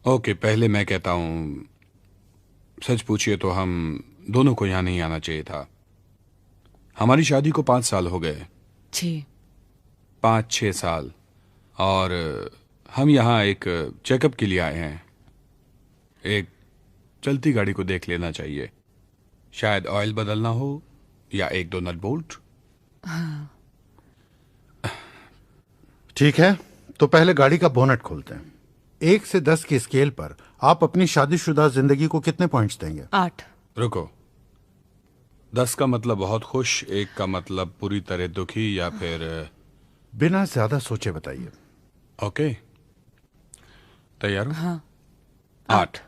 Okay, पहले मैं कहता हूँ, सच पूछिए तो हम दोनों को यहाँ नहीं आना चाहिए था। हमारी शादी को 5 साल हो गए। 6। 5-6 साल। और हम यहाँ एक चेकअप के लिए आए हैं। एक चलती गाड़ी को देख लेना चाहिए। शायद ऑयल बदलना हो या एक दो नट बोल्ट। ठीक है, तो पहले गाड़ी का बोनट खोलते हैं। 1 से 10 की स्केल पर आप अपनी शादीशुदा जिंदगी को कितने पॉइंट्स देंगे? 8। रुको, 10 का मतलब बहुत खुश, 1 का मतलब पूरी तरह दुखी, या फिर बिना ज्यादा सोचे बताइए। ओके, तैयार हो? हाँ। 8।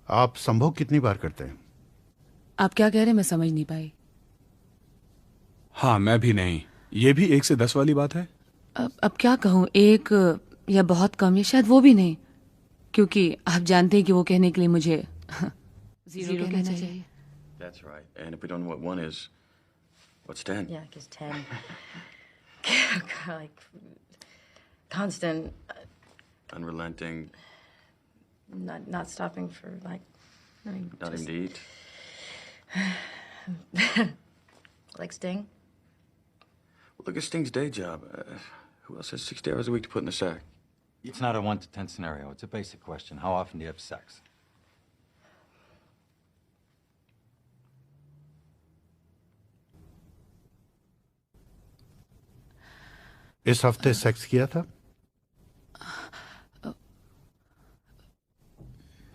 आप संभोग कितनी बार करते हैं? आप क्या कह रहे हैं, मैं समझ नहीं पाई। हाँ, मैं भी नहीं। ये भी 1 से 10 वाली बात है। अब क्या कहूँ, 1 या बहुत कम, या शायद वो भी नहीं, क्योंकि आप जानते हैं कि वो कहने के लिए मुझे 0 कहना चाहिए। That's right. And if we don't know what 1 is, what's 10? Yeah, because 10. Like, constant, Unrelenting, not stopping for, like, I mean, not just, even to eat. like Sting. Well, look at Sting's day job. Who else has 60 hours a week to put in the sack? It's not a 1 to 10 scenario. It's a basic question. How often do you have sex? इस हफ्ते sex किया था?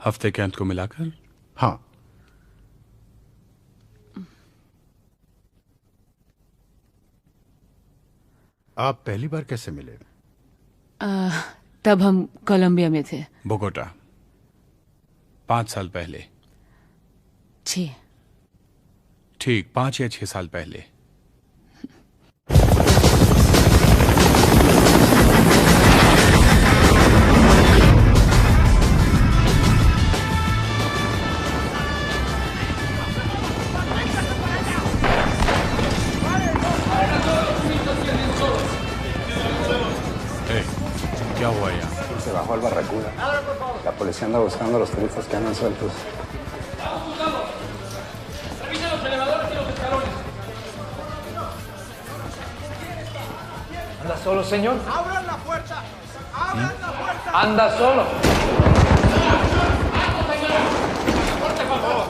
हफ्ते के अंत को मिलाकर? हाँ। आप पहली बार कैसे मिले? तब हम कोलंबिया में थे। बोगोटा। 5 साल पहले। 6। ठीक, 5 या 6 साल पहले। क्या हुआ यहाँ? Se bajó al Barracuda. La policía anda buscando a los turistas que andan sueltos. ¿Anda solo, señor? ¡Abran la puerta! ¡Abran la puerta! ¡Anda solo! ¡Corte, por favor!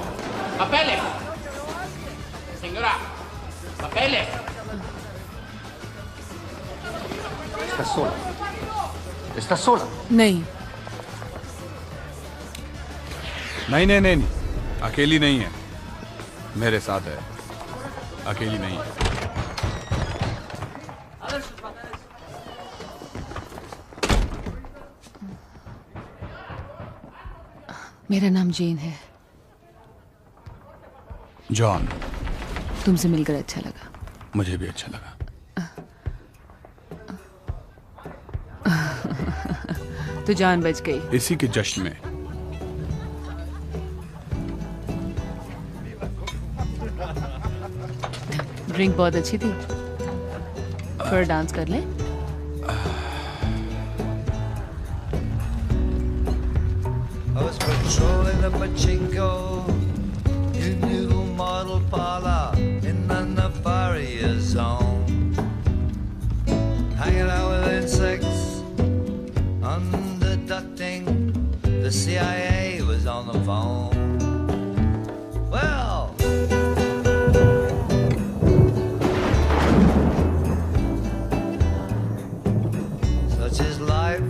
¡Papeles! Señora, papeles. ¿Estás sola? ¿Estás sola? नहीं। नहीं नहीं नहीं, अकेली नहीं है, मेरे साथ है। अकेली नहीं है। मेरा नाम जेन है। जॉन। तुमसे मिलकर अच्छा लगा। मुझे भी अच्छा लगा। तो जान बच गई। इसी के जश्न में। ड्रिंक बहुत अच्छी थी। थोड़ा डांस कर लें? I was patrolling the pachinko, new noodle model parlor in the Navaria zone. Hanging out with insects, underducting. The CIA was on the phone. Well, such is life.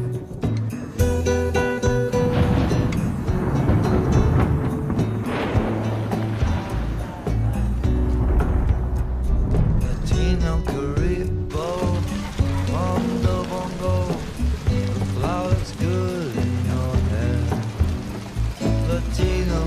Latino Caribo, Mondo Bongo, the flowers good in your hair. Latino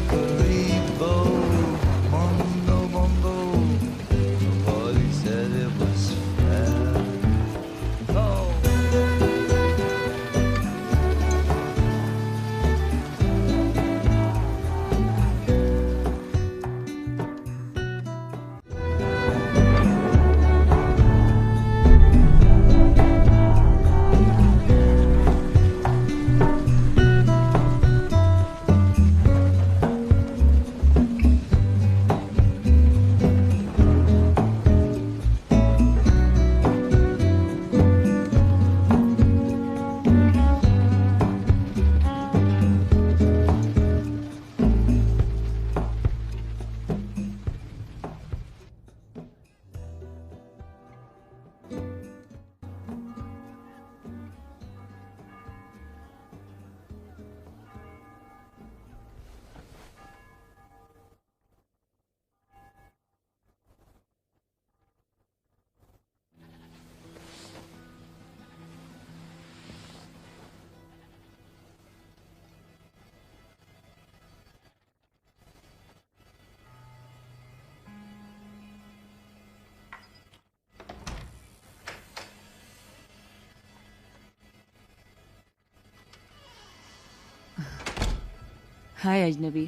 हाय अजनबी।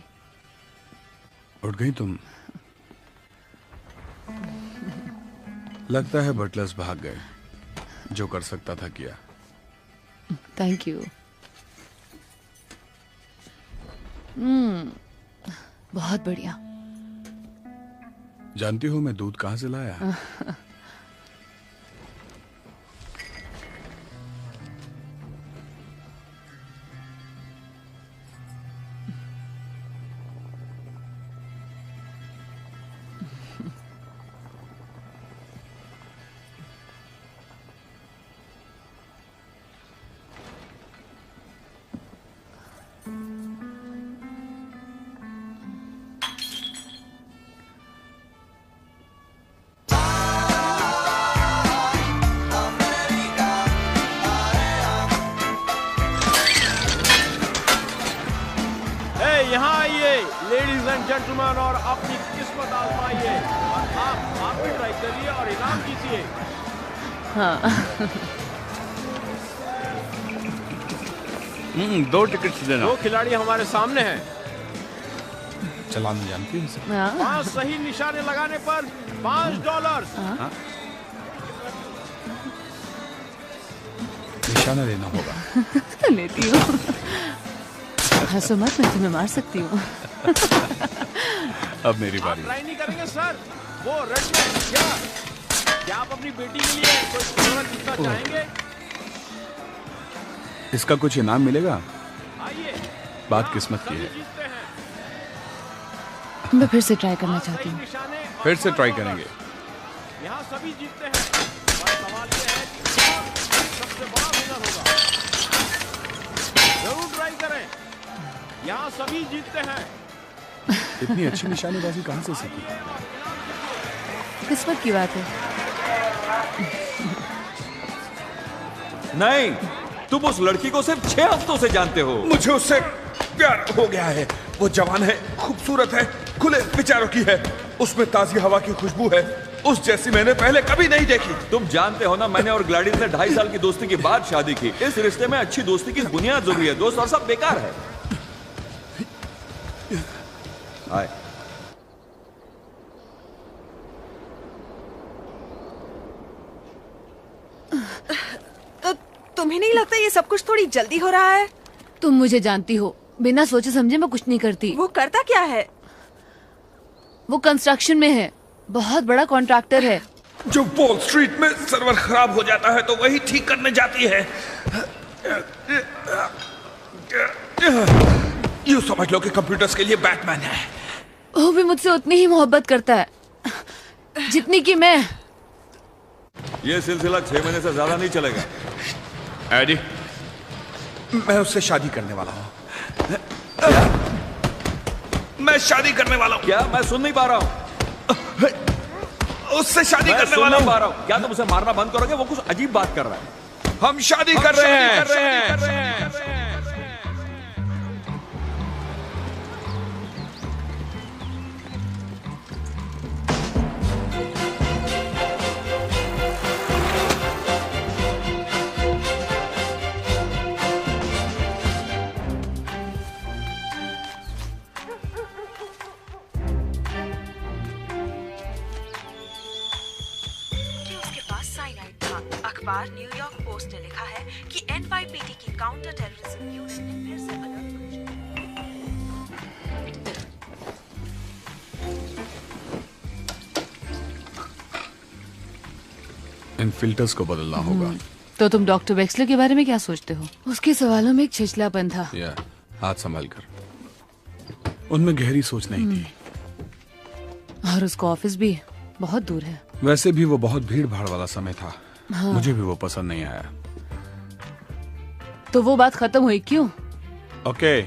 उठ गई तुम? लगता है butlers भाग गए। जो कर सकता था किया। Thank you. बहुत बढ़िया। जानती हो मैं दूध कहां से लाया? यहाँ आइए लेडीज एंड जेंटलमैन और अपनी किस्मत आजमाइए और आप भी ट्राई करिए और इनाम जीतिए। हाँ। 2 टिकट्स देना। 2 खिलाड़ी हमारे सामने हैं। चलाना जानती है? 5 सही निशाने लगाने पर $5। निशाना लेना होगा। लेती हूँ। हंसो मत, मैं तुम्हें मार सकती हूँ। अब मेरी बारी। ट्राई नहीं करेंगे सर? वो रेड में क्या आप अपनी बेटी के लिए कोई खूबसूरत जीतना चाहेंगे? इसका कुछ इनाम मिलेगा? आइए। बात किस्मत की है। मैं फिर से ट्राई करना चाहती हूँ। फिर से ट्राई करेंगे। यहाँ सभी जीतते हैं। सवाल ये है कि सबसे बड़ा विनर होगा। जरूर ट्राई करें। यहाँ सभी जीतते हैं। इतनी अच्छी निशानेबाजी कहाँ से सीखी? किस्मत की बात है। नहीं, तुम उस लड़की को सिर्फ 6 हफ्तों से जानते हो। मुझे उससे प्यार हो गया है। वो जवान है, खूबसूरत है, खुले विचारों की है। उसमें ताजी हवा की खुशबू है, उस जैसी मैंने पहले कभी नहीं देखी। तुम जानते हो ना, मैंने और ग्लैडिस ने 2.5 साल की दोस्ती के बाद शादी की। इस रिश्ते में अच्छी दोस्ती की बुनियाद जरूरी है। दोस्त और सब बेकार है। आए। तो तुम्हें नहीं लगता ये सब कुछ थोड़ी जल्दी हो रहा है? तुम मुझे जानती हो, बिना सोचे समझे मैं कुछ नहीं करती। वो करता क्या है? वो कंस्ट्रक्शन में है, बहुत बड़ा कॉन्ट्रैक्टर है। जो वॉल स्ट्रीट में सर्वर खराब हो जाता है तो वही ठीक करने जाती है। यूं समझ लो कि कंप्यूटर्स के लिए बैटमैन है। वो भी मुझसे उतनी ही मोहब्बत करता है जितनी कि मैं। ये सिलसिला 6 महीने से ज्यादा नहीं चलेगा। एडी, मैं उससे शादी करने वाला हूँ। मैं शादी करने वाला हूँ। क्या? मैं सुन नहीं पा रहा हूँ। उससे शादी करने वाला हूँ। क्या तुम उसे मारना बंद करोगे? वो कुछ अजीब बात कर रहा है। हम शादी कर रहे हैं। अखबार न्यूयॉर्क पोस्ट ने लिखा है कि एनवाईपीडी की काउंटर टेररिज्म यूनिट ने फिर से अलर्ट। इन फिल्टर्स को बदलना होगा। तो तुम डॉक्टर वेक्सलर के बारे में क्या सोचते हो? उसके सवालों में एक छिछलापन था। हाथ संभाल कर। उनमें गहरी सोच नहीं थी। और उसका ऑफिस भी बहुत दूर है। वैसे भी वो बहुत भीड़ भाड़ वाला समय था। हाँ। मुझे भी वो पसंद नहीं आया। तो वो बात खत्म हुई क्यों? ओके।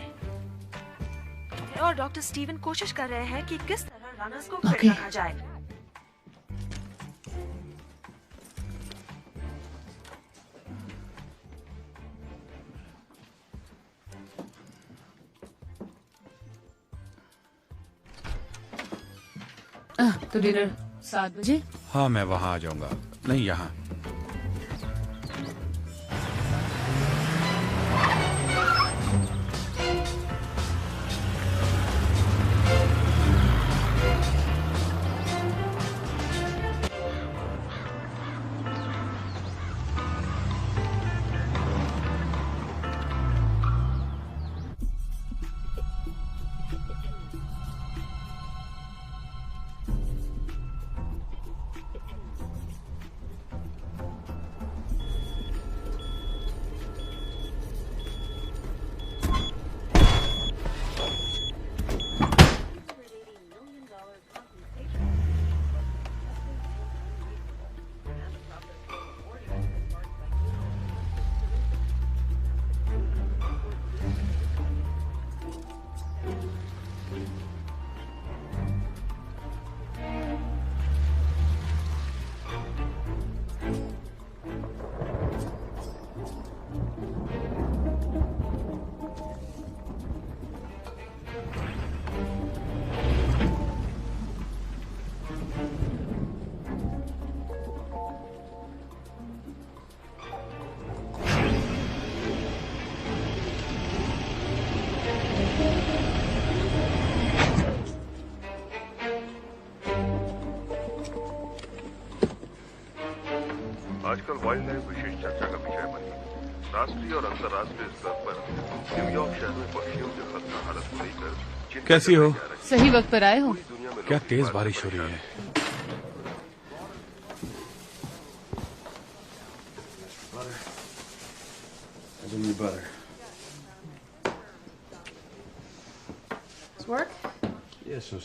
और डॉक्टर स्टीवन कोशिश कर रहे हैं कि किस तरह रनर्स को फिट रखा जाए। तो डिनर 7 बजे? हाँ, मैं वहां आ जाऊंगा। नहीं, यहाँ। आजकल वाइल्ड लाइफ विशेष चर्चा का विषय बनी। राष्ट्रीय और अंतर्राष्ट्रीय स्तर पर न्यूयॉर्क शहर में पक्षियों के खतरा हालत को लेकर कैसी हो? सही वक्त पर आए हो। क्या तेज बारिश हो रही है। Butter. Does work? Yeah, so.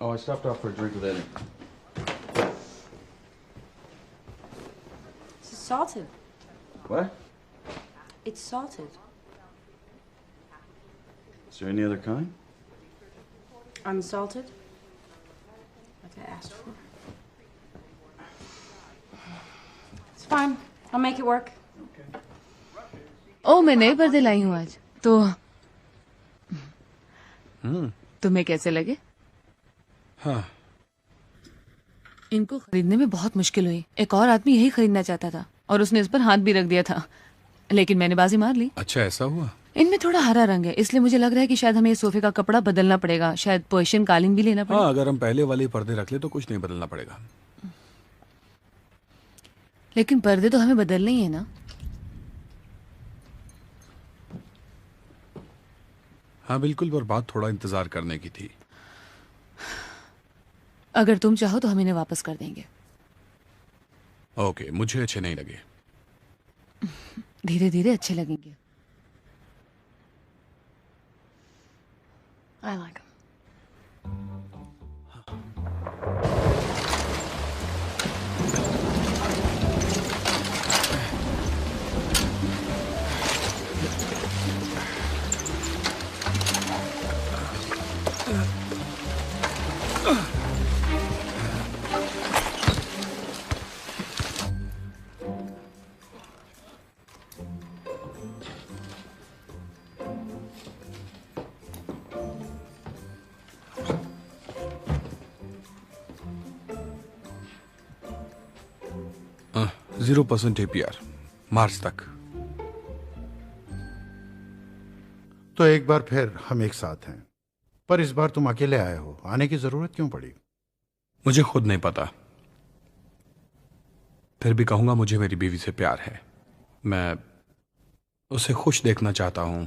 Oh, I stopped off for a drink with Eddie. It's salted. What? It's salted. Is there any other kind? Unsalted? Like I asked for. It's fine. I'll make it work. ओ मैं नए पर्दे लाई हूँ आज तो तुम्हें कैसे लगे? हाँ, इनको खरीदने में बहुत मुश्किल हुई। एक और आदमी यही खरीदना चाहता था और उसने इस पर हाथ भी रख दिया था, लेकिन मैंने बाजी मार ली। अच्छा ऐसा हुआ। इनमें थोड़ा हरा रंग है, इसलिए मुझे लग रहा है कि शायद हमें इस सोफे का कपड़ा बदलना पड़ेगा। शायद पर्शियन कालीन भी लेना पड़ेगा। हाँ, अगर हम पहले वाले पर्दे रख ले तो कुछ नहीं बदलना पड़ेगा। लेकिन पर्दे तो हमें बदलने ही है ना। हाँ बिल्कुल, पर बात थोड़ा इंतजार करने की थी। अगर तुम चाहो तो हम इन्हें वापस कर देंगे। ओके, मुझे अच्छे नहीं लगे। धीरे धीरे अच्छे लगेंगे। I like them. हाँ, 0% APR मार्च तक। तो एक बार फिर हम एक साथ हैं, पर इस बार तुम अकेले आए हो। आने की जरूरत क्यों पड़ी? मुझे खुद नहीं पता, फिर भी कहूंगा मुझे मेरी बीवी से प्यार है। मैं उसे खुश देखना चाहता हूं,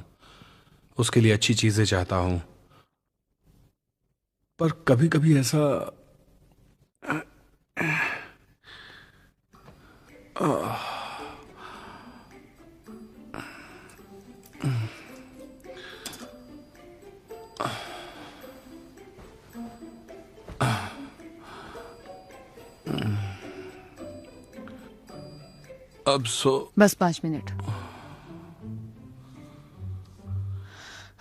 उसके लिए अच्छी चीजें चाहता हूं, पर कभी कभी ऐसा अब बस 5 मिनट।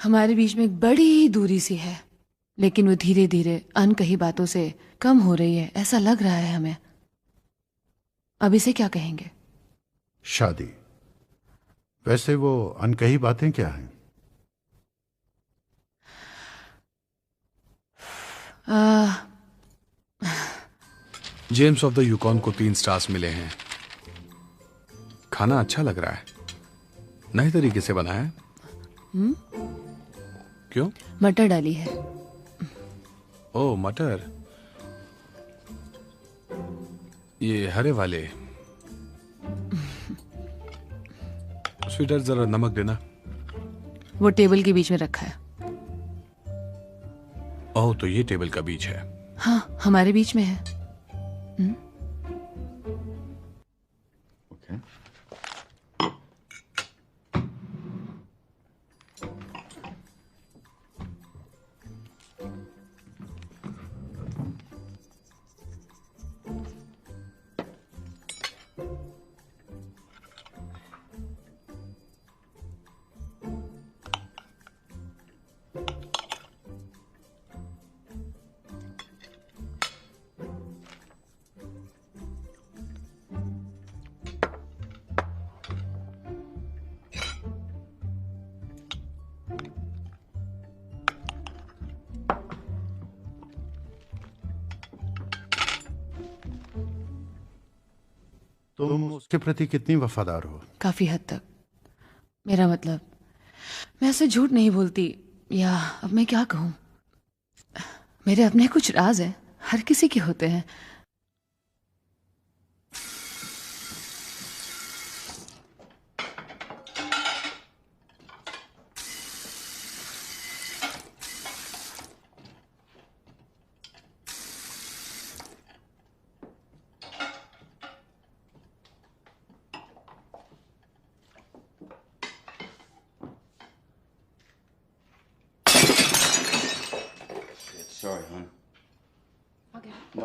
हमारे बीच में एक बड़ी दूरी सी है, लेकिन वो धीरे धीरे अनकही बातों से कम हो रही है, ऐसा लग रहा है हमें। अब इसे क्या कहेंगे? शादी। वैसे वो अनकही बातें क्या हैं? जेम्स ऑफ द यूकॉन को 3 स्टार्स मिले हैं। खाना अच्छा लग रहा है, नए तरीके से बना है। क्यों? मटर डाली है। ओ मटर, ये हरे वाले। स्वीटर जरा नमक देना। वो टेबल के बीच में रखा है। ओह, तो ये टेबल का बीच है। हाँ, हमारे बीच में है। तुम उसके प्रति कितनी वफादार हो? काफी हद तक। मेरा मतलब, मैं ऐसे झूठ नहीं बोलती, या अब मैं क्या कहूं। मेरे अपने कुछ राज हैं, हर किसी के होते हैं।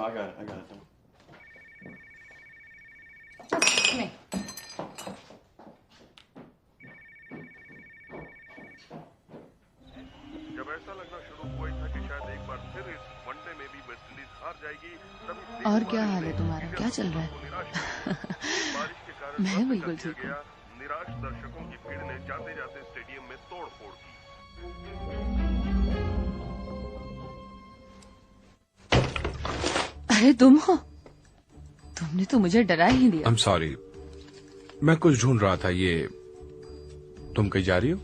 I got it. नहीं। जब ऐसा लगना शुरू हुआ था कि शायद एक बार फिर इस वनडे में भी वेस्टइंडीज हार जाएगी, तभी और क्या हाल है तुम्हारा? क्या चल रहा है? बारिश के कारण मैं बिल्कुल ठीक हूँ। निराश दर्शकों की भीड़ ने जाते जाते स्टेडियम में तोड़-फोड़ की। अरे तुम हो? तुमने तो मुझे डरा ही दिया। I'm sorry, मैं कुछ ढूंढ रहा था। ये तुम कहीं जा रही हो?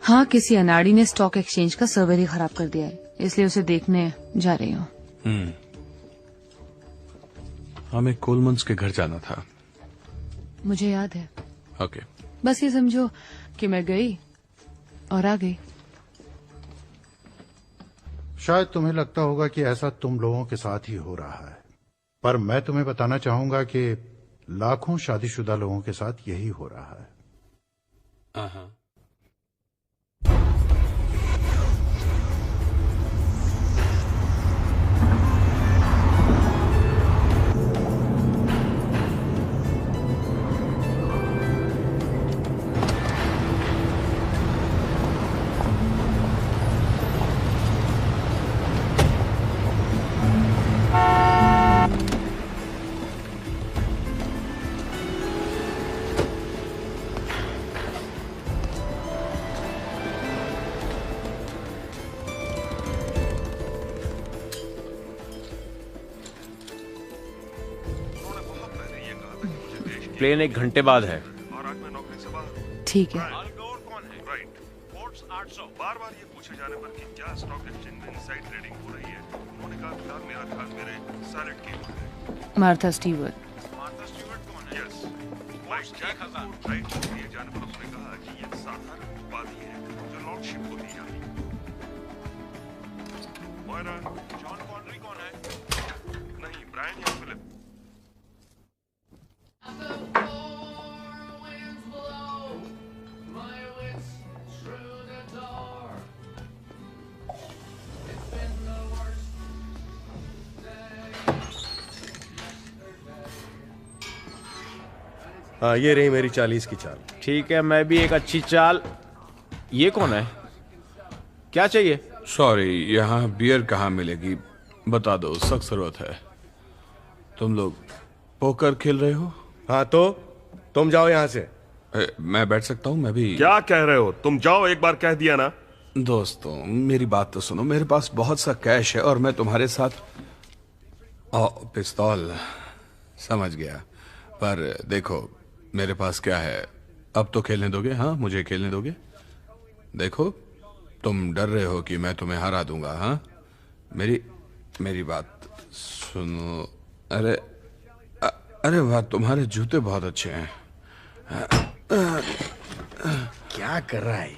हाँ, किसी अनाड़ी ने स्टॉक एक्सचेंज का सर्वर ही खराब कर दिया है, इसलिए उसे देखने जा रही हूँ। हमें कोलमन्स के घर जाना था। मुझे याद है। ओके। बस ये समझो कि मैं गई और आ गई। शायद तुम्हें लगता होगा कि ऐसा तुम लोगों के साथ ही हो रहा है, पर मैं तुम्हें बताना चाहूंगा कि लाखों शादीशुदा लोगों के साथ यही हो रहा है। प्लेन 1 घंटे बाद है। और आज मैं नौकरी से बाहर। ठीक है। और कौन है? राइट। फोर्ब्स 800। बार-बार ये पूछे जाने पर कि क्या स्टॉक एक्सचेंज में इनसाइड ट्रेडिंग हो रही है, उन्होंने कहा फिलहाल मेरा ध्यान मेरे साइलेंट कीवर्ड है। Martha Stewart. मार्था स्टीवर्ट कौन है? यस। लाइक जैक हजान। राइट। ये जाने पर उसने कहा कि ये साधारण उपाधि है जो लॉर्डशिप को दी जाती है। मोइरा, जॉन कॉनरी कौन है? नहीं, ब्रायन या फिलिप। हाँ, ये रही मेरी 40 की चाल। ठीक है, मैं भी एक अच्छी चाल। ये कौन है? क्या चाहिए? सॉरी, यहाँ बियर कहाँ मिलेगी? बता दो, सख्त जरूरत है। तुम लोग पोकर खेल रहे हो? हाँ, तो तुम जाओ यहाँ से। मैं बैठ सकता हूँ? मैं भी। क्या कह रहे हो? तुम जाओ, एक बार कह दिया ना। दोस्तों, मेरी बात तो सुनो। मेरे पास बहुत सा कैश है और मैं तुम्हारे साथ पिस्तौल समझ गया, पर देखो मेरे पास क्या है। अब तो खेलने दोगे? हाँ, मुझे खेलने दोगे? देखो, तुम डर रहे हो कि मैं तुम्हें हरा दूंगा। हाँ, मेरी बात सुनो। अरे वाह, तुम्हारे जूते बहुत अच्छे हैं। क्या कर रहा है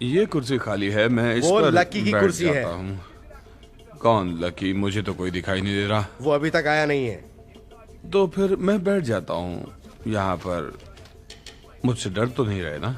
ये कुर्सी खाली है, मैं इस पर लकी की बैठ कुर्सी है। जाता हूँ। कौन लकी? मुझे तो कोई दिखाई नहीं दे रहा। वो अभी तक आया नहीं है। तो फिर मैं बैठ जाता हूँ यहाँ पर। मुझसे डर तो नहीं रहे ना?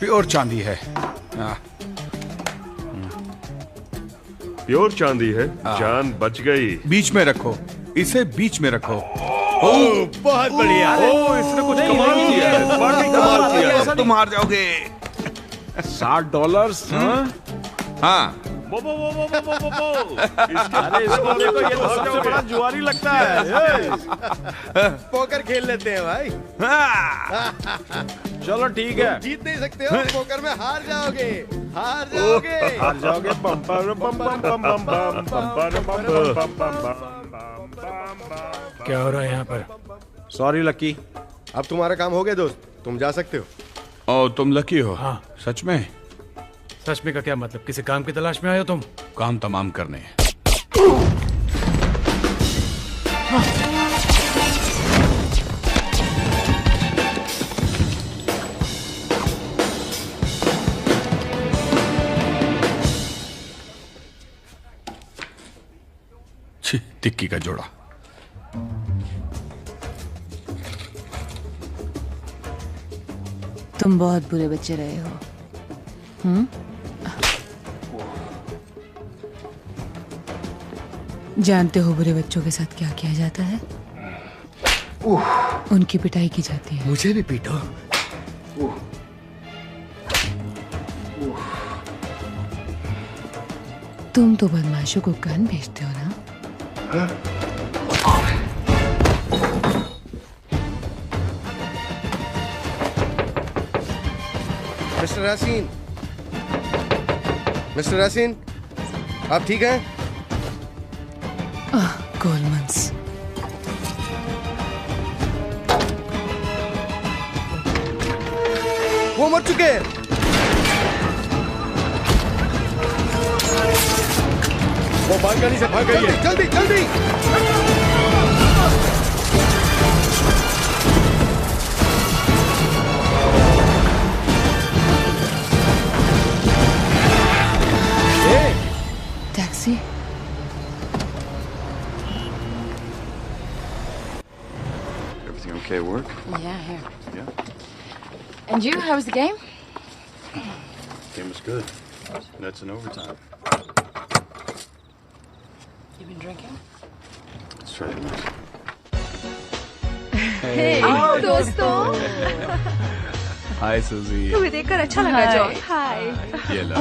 प्योर चांदी है। प्योर चांदी है। जान बच गई। बीच में रखो, इसे बीच में रखो। बहुत बढ़िया। इसने कुछ कमाल किया है। वाकई कमाल किया है। तुम हार जाओगे। $60। हाँ। अरे इसको देखो, ये तो सबसे बड़ा जुआरी लगता है। पोकर खेल लेते हैं भाई। चलो ठीक है। जीत नहीं सकते हो पोकर में, हार जाओगे। हार जाओगे। क्या हो रहा है यहाँ पर? सॉरी लकी, अब तुम्हारा काम हो गया दोस्त, तुम जा सकते हो। ओ, तुम लकी हो। हाँ। सच में? सच में का क्या मतलब? किसी काम की तलाश में आए हो तुम? काम तमाम करने। छी, टिक्की का जोड़ा। तुम बहुत बुरे बच्चे रहे हो। जानते हो बुरे बच्चों के साथ क्या किया जाता है? उनकी पिटाई की जाती है। मुझे भी पीटो। तुम तो बदमाशों को गन भेजते हो ना? मिस्टर यासीन, मिस्टर यासीन, आप ठीक हैं? कोलमन्स। वो मर चुके हैं। वो बालकनी से भाग गई है। जल्दी जल्दी। Taxi. Everything okay at work? Yeah, here. Yeah. And you, how was the game? Game was good. That's in overtime. You been drinking? Let's try it next. Hey, दोस्तों। हाय सुजी। तुम्हें देखकर अच्छा लगा जॉन। हाय। ये लो।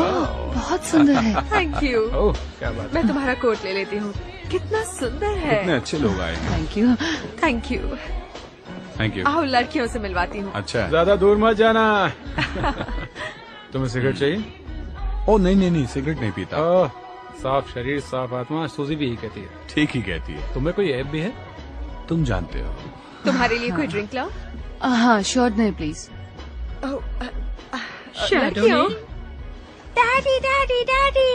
बहुत सुंदर है। Thank you. ओह, क्या बात है। मैं तुम्हारा कोट ले लेती हूँ। कितना सुंदर है। कितने अच्छे लोग आए हैं। Thank you. Thank you. Thank you. आओ लड़कियों से मिलवाती हूँ। अच्छा। ज्यादा दूर मत जाना। तुम्हें सिगरेट चाहिए? ओ नहीं, सिगरेट नहीं पीता। ओह, साफ शरीर साफ आत्मा, सूजी भी यही कहती है। ठीक ही कहती है। तुम्हें कोई ऐप भी है? तुम जानते हो। तुम्हारे लिए कोई ड्रिंक लाओ? हाँ, शॉर्ट नहीं प्लीज। लड़कियों। Daddy daddy daddy.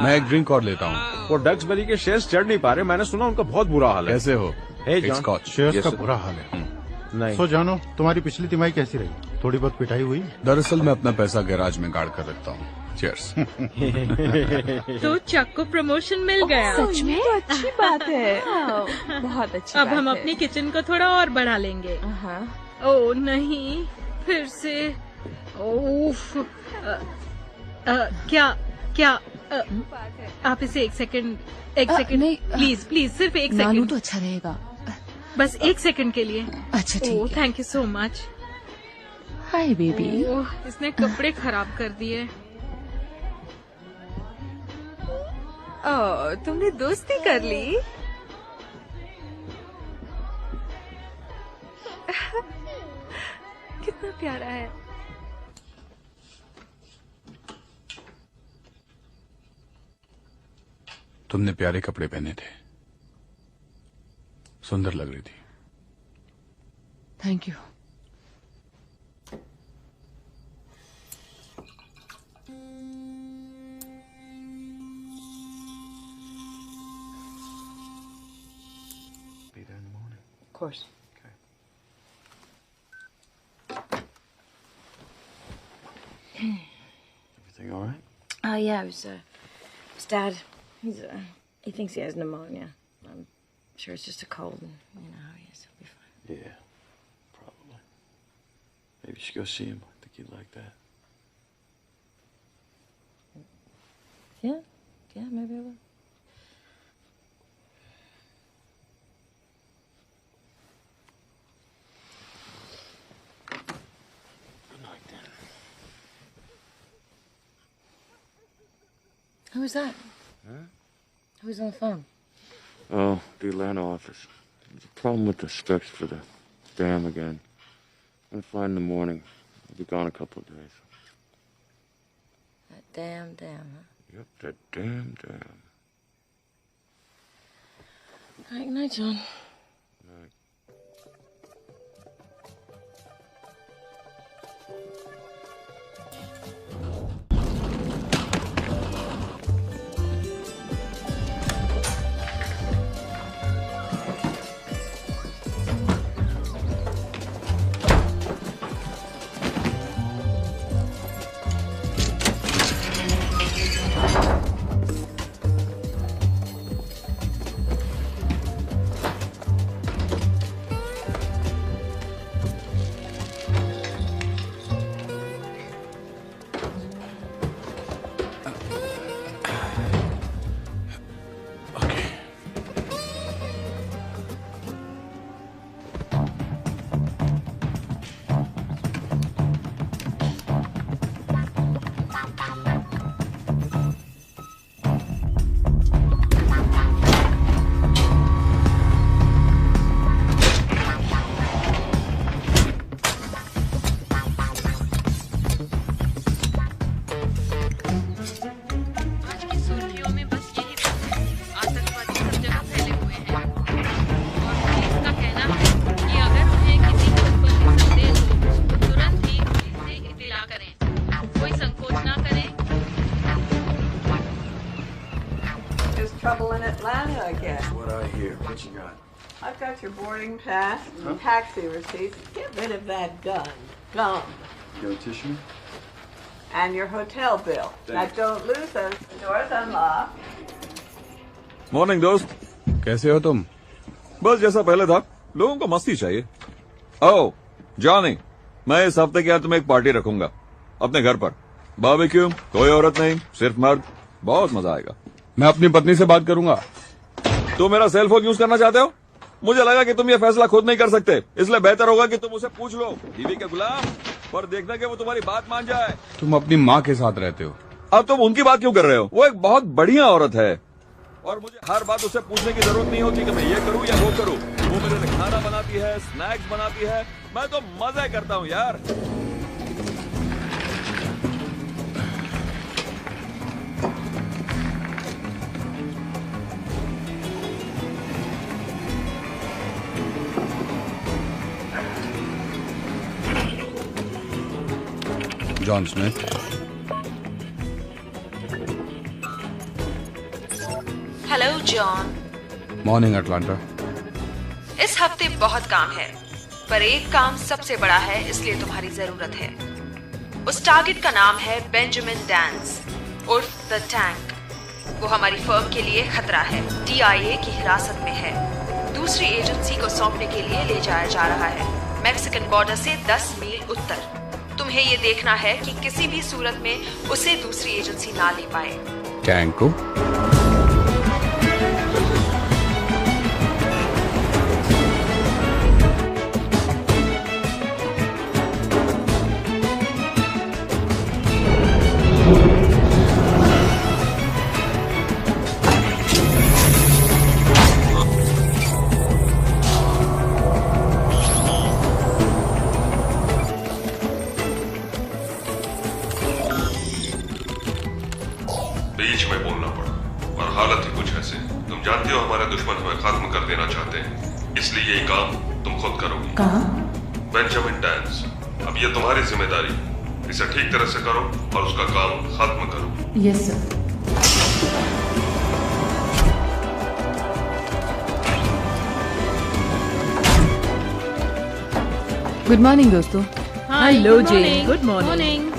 मैं एक ड्रिंक और लेता हूँ। वो डक्सबरी के शेयर्स चढ़ नहीं पा रहे, मैंने सुना उनका बहुत बुरा हाल है। कैसे हो? Hey, John. स्कॉच। शेयर्स का बुरा हाल है। नहीं। सो जानो, तुम्हारी पिछली तिमाही कैसी रही? थोड़ी बहुत पिटाई हुई? दरअसल मैं अपना पैसा गैराज में गाड़ कर रखता हूँ। चीयर्स। तो चक को प्रमोशन मिल गया। सच में? तो अच्छी बात है। बहुत अच्छी अब बात हम है। अपनी किचन को थोड़ा और बढ़ा लेंगे। ओ नहीं, फिर से। ओफ। क्या आप इसे एक सेकंड नहीं, प्लीज सिर्फ एक नानू सेकंड। तो अच्छा रहेगा। बस एक सेकंड के लिए। अच्छा ठीक है। Thank you so much. Hi baby. इसने कपड़े खराब कर दिए। ओह, तुमने दोस्ती कर ली? कितना प्यारा है। तुमने प्यारे कपड़े पहने थे, सुंदर लग रही थी। Thank you. Be there in the morning. Of course. Everything all right? Oh yeah, it was his dad. He thinks he has pneumonia. I'm sure it's just a cold, and you know how he is. He'll be fine. Yeah, probably. Maybe you should go see him. I think he'd like that. Yeah, maybe I will. Good night, then. Who was that? Huh? Who was on the phone? Oh, the Atlanta office. There's a problem with the specs for the dam again. I'm gonna find in the morning. I'll be gone a couple of days. That damn dam, huh? Yep, that damn dam. All right, good night, John. Night. Atlanta again. What I hear. What you got? I've got your boarding pass, taxi receipts. Get rid of that gun. Gum. You got a tissue? And your hotel bill. Now don't lose us. The door's unlocked. Morning दोस्त, कैसे हो तुम? बस जैसा पहले था, लोगों को मस्ती चाहिए। ओह जॉनी, मैं इस हफ्ते के बाद तुम्हें एक पार्टी रखूंगा अपने घर पर। बारबेक्यू, कोई औरत नहीं, सिर्फ मर्द। बहुत मजा आएगा। मैं अपनी पत्नी से बात करूंगा। तुम मेरा सेल फोन यूज करना चाहते हो? मुझे लगा कि तुम ये फैसला खुद नहीं कर सकते, इसलिए बेहतर होगा कि तुम उसे पूछ लो। बीवी के गुलाम, पर देखना कि वो तुम्हारी बात मान जाए। तुम अपनी माँ के साथ रहते हो। अब तुम उनकी बात क्यों कर रहे हो? वो एक बहुत बढ़िया औरत है और मुझे हर बात उसे पूछने की जरूरत नहीं होती कि मैं ये करूं या वो करूं। वो मेरे लिए खाना बनाती है, स्नैक्स बनाती है, मैं तो मजे करता हूं यार। John Smith. Hello John. Morning Atlanta. इस हफ्ते बहुत काम है, पर एक काम सबसे बड़ा है, इसलिए तुम्हारी जरूरत है। उस टारगेट का नाम है बेंजामिन डांस उर्फ द टैंक। वो हमारी फर्म के लिए खतरा है, DIA की हिरासत में है। दूसरी एजेंसी को सौंपने के लिए ले जाया जा रहा है, मैक्सिकन बॉर्डर से 10 मील उत्तर। तुम्हें ये देखना है कि किसी भी सूरत में उसे दूसरी एजेंसी ना ले पाए। टैंक को? बीच में बोलना पड़ा और हालत ही कुछ ऐसे। तुम जानती हो हमारे दुश्मन हमें खत्म कर देना चाहते हैं, इसलिए ये काम तुम खुद करोगी। कहाँ? बेंजामिन डांस, अब ये तुम्हारी जिम्मेदारी। इसे ठीक तरह से करो और उसका काम खत्म करो। Yes sir. गुड मॉर्निंग दोस्तों। Hello Jane. Good morning.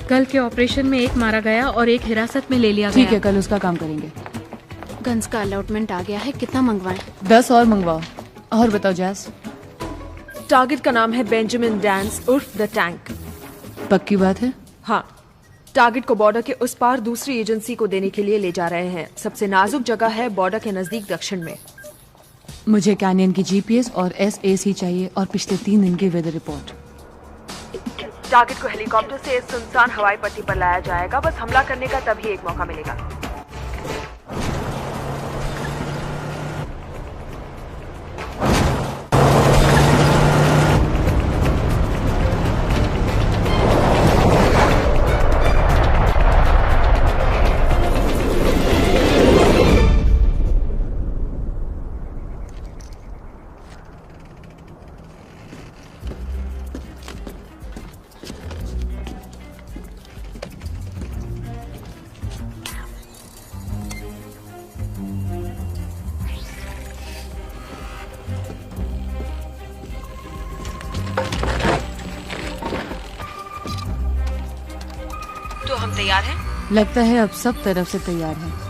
कल के ऑपरेशन में एक मारा गया और एक हिरासत में ले लिया गया। ठीक है, कल उसका काम करेंगे। गन्स का अलॉटमेंट आ गया है, कितना मंगवाएं? 10 और मंगवाओ। और बताओ जैस। टारगेट का नाम है बेंजामिन डांस उर्फ द टैंक। पक्की बात है? हाँ, टारगेट को बॉर्डर के उस पार दूसरी एजेंसी को देने के लिए ले जा रहे हैं। सबसे नाजुक जगह है बॉर्डर के नजदीक दक्षिण में। मुझे कैनियन की GPS और SAC चाहिए और पिछले 3 दिन की वेदर रिपोर्ट। टारगेट को हेलीकॉप्टर से इस सुनसान हवाई पट्टी पर लाया जाएगा। बस हमला करने का तभी एक मौका मिलेगा। तो हम तैयार हैं? लगता है अब सब तरफ से तैयार हैं।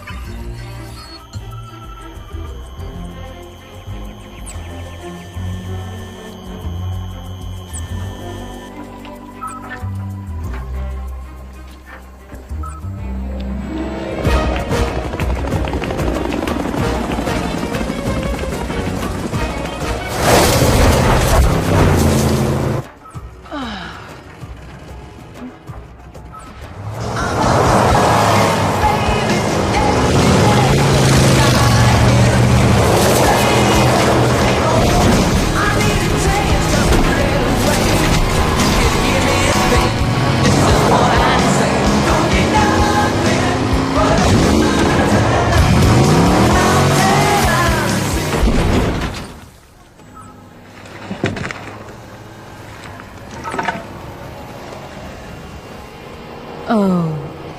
ओह,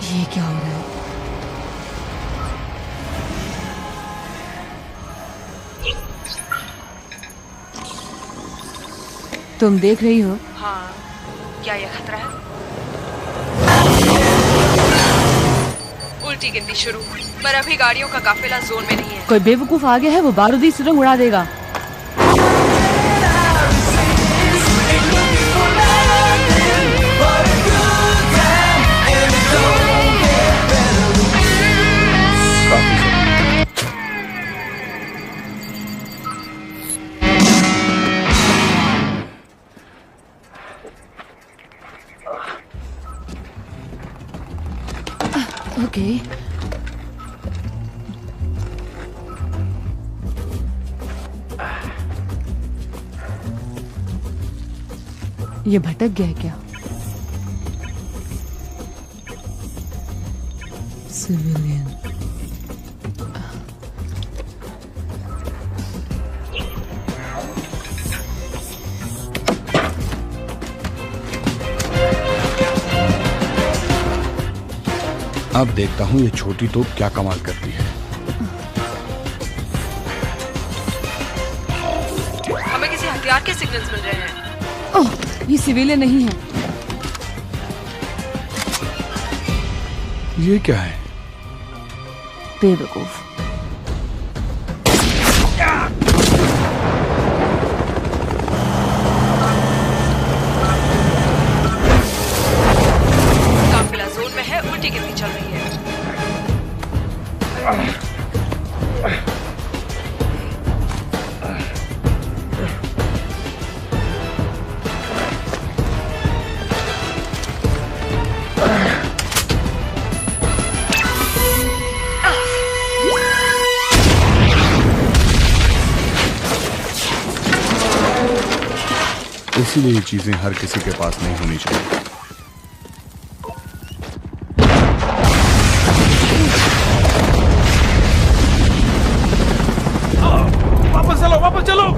ये क्या हो रहा है? तुम देख रही हो? हाँ, क्या यह खतरा है? उल्टी गिनती शुरू, पर अभी गाड़ियों का काफिला जोन में नहीं है। कोई बेवकूफ आ गया है, वो बारूदी सुरंग उड़ा देगा। ओके। ये भटक गया है क्या? सिविलियन। अब देखता हूँ ये छोटी तोप क्या कमाल करती है। हमें किसी हथियार के सिग्नल्स मिल रहे हैं। ओह, ये सिविलियन नहीं है। ये क्या है? बेवकूफ। काफिला जोन में है, उल्टी गिनती चल रही है। इसीलिए ये चीजें हर किसी के पास नहीं होनी चाहिए। वापस चलो, वापस चलो।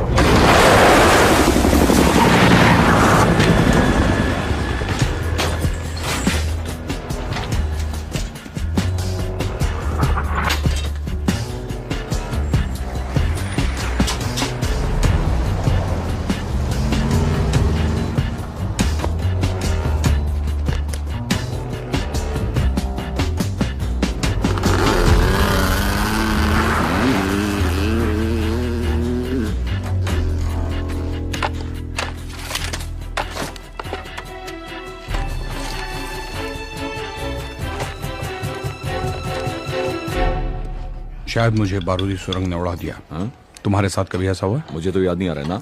शायद मुझे बारूदी सुरंग ने उड़ा दिया। हाँ? तुम्हारे साथ कभी ऐसा हुआ? मुझे तो याद नहीं आ रहा है ना।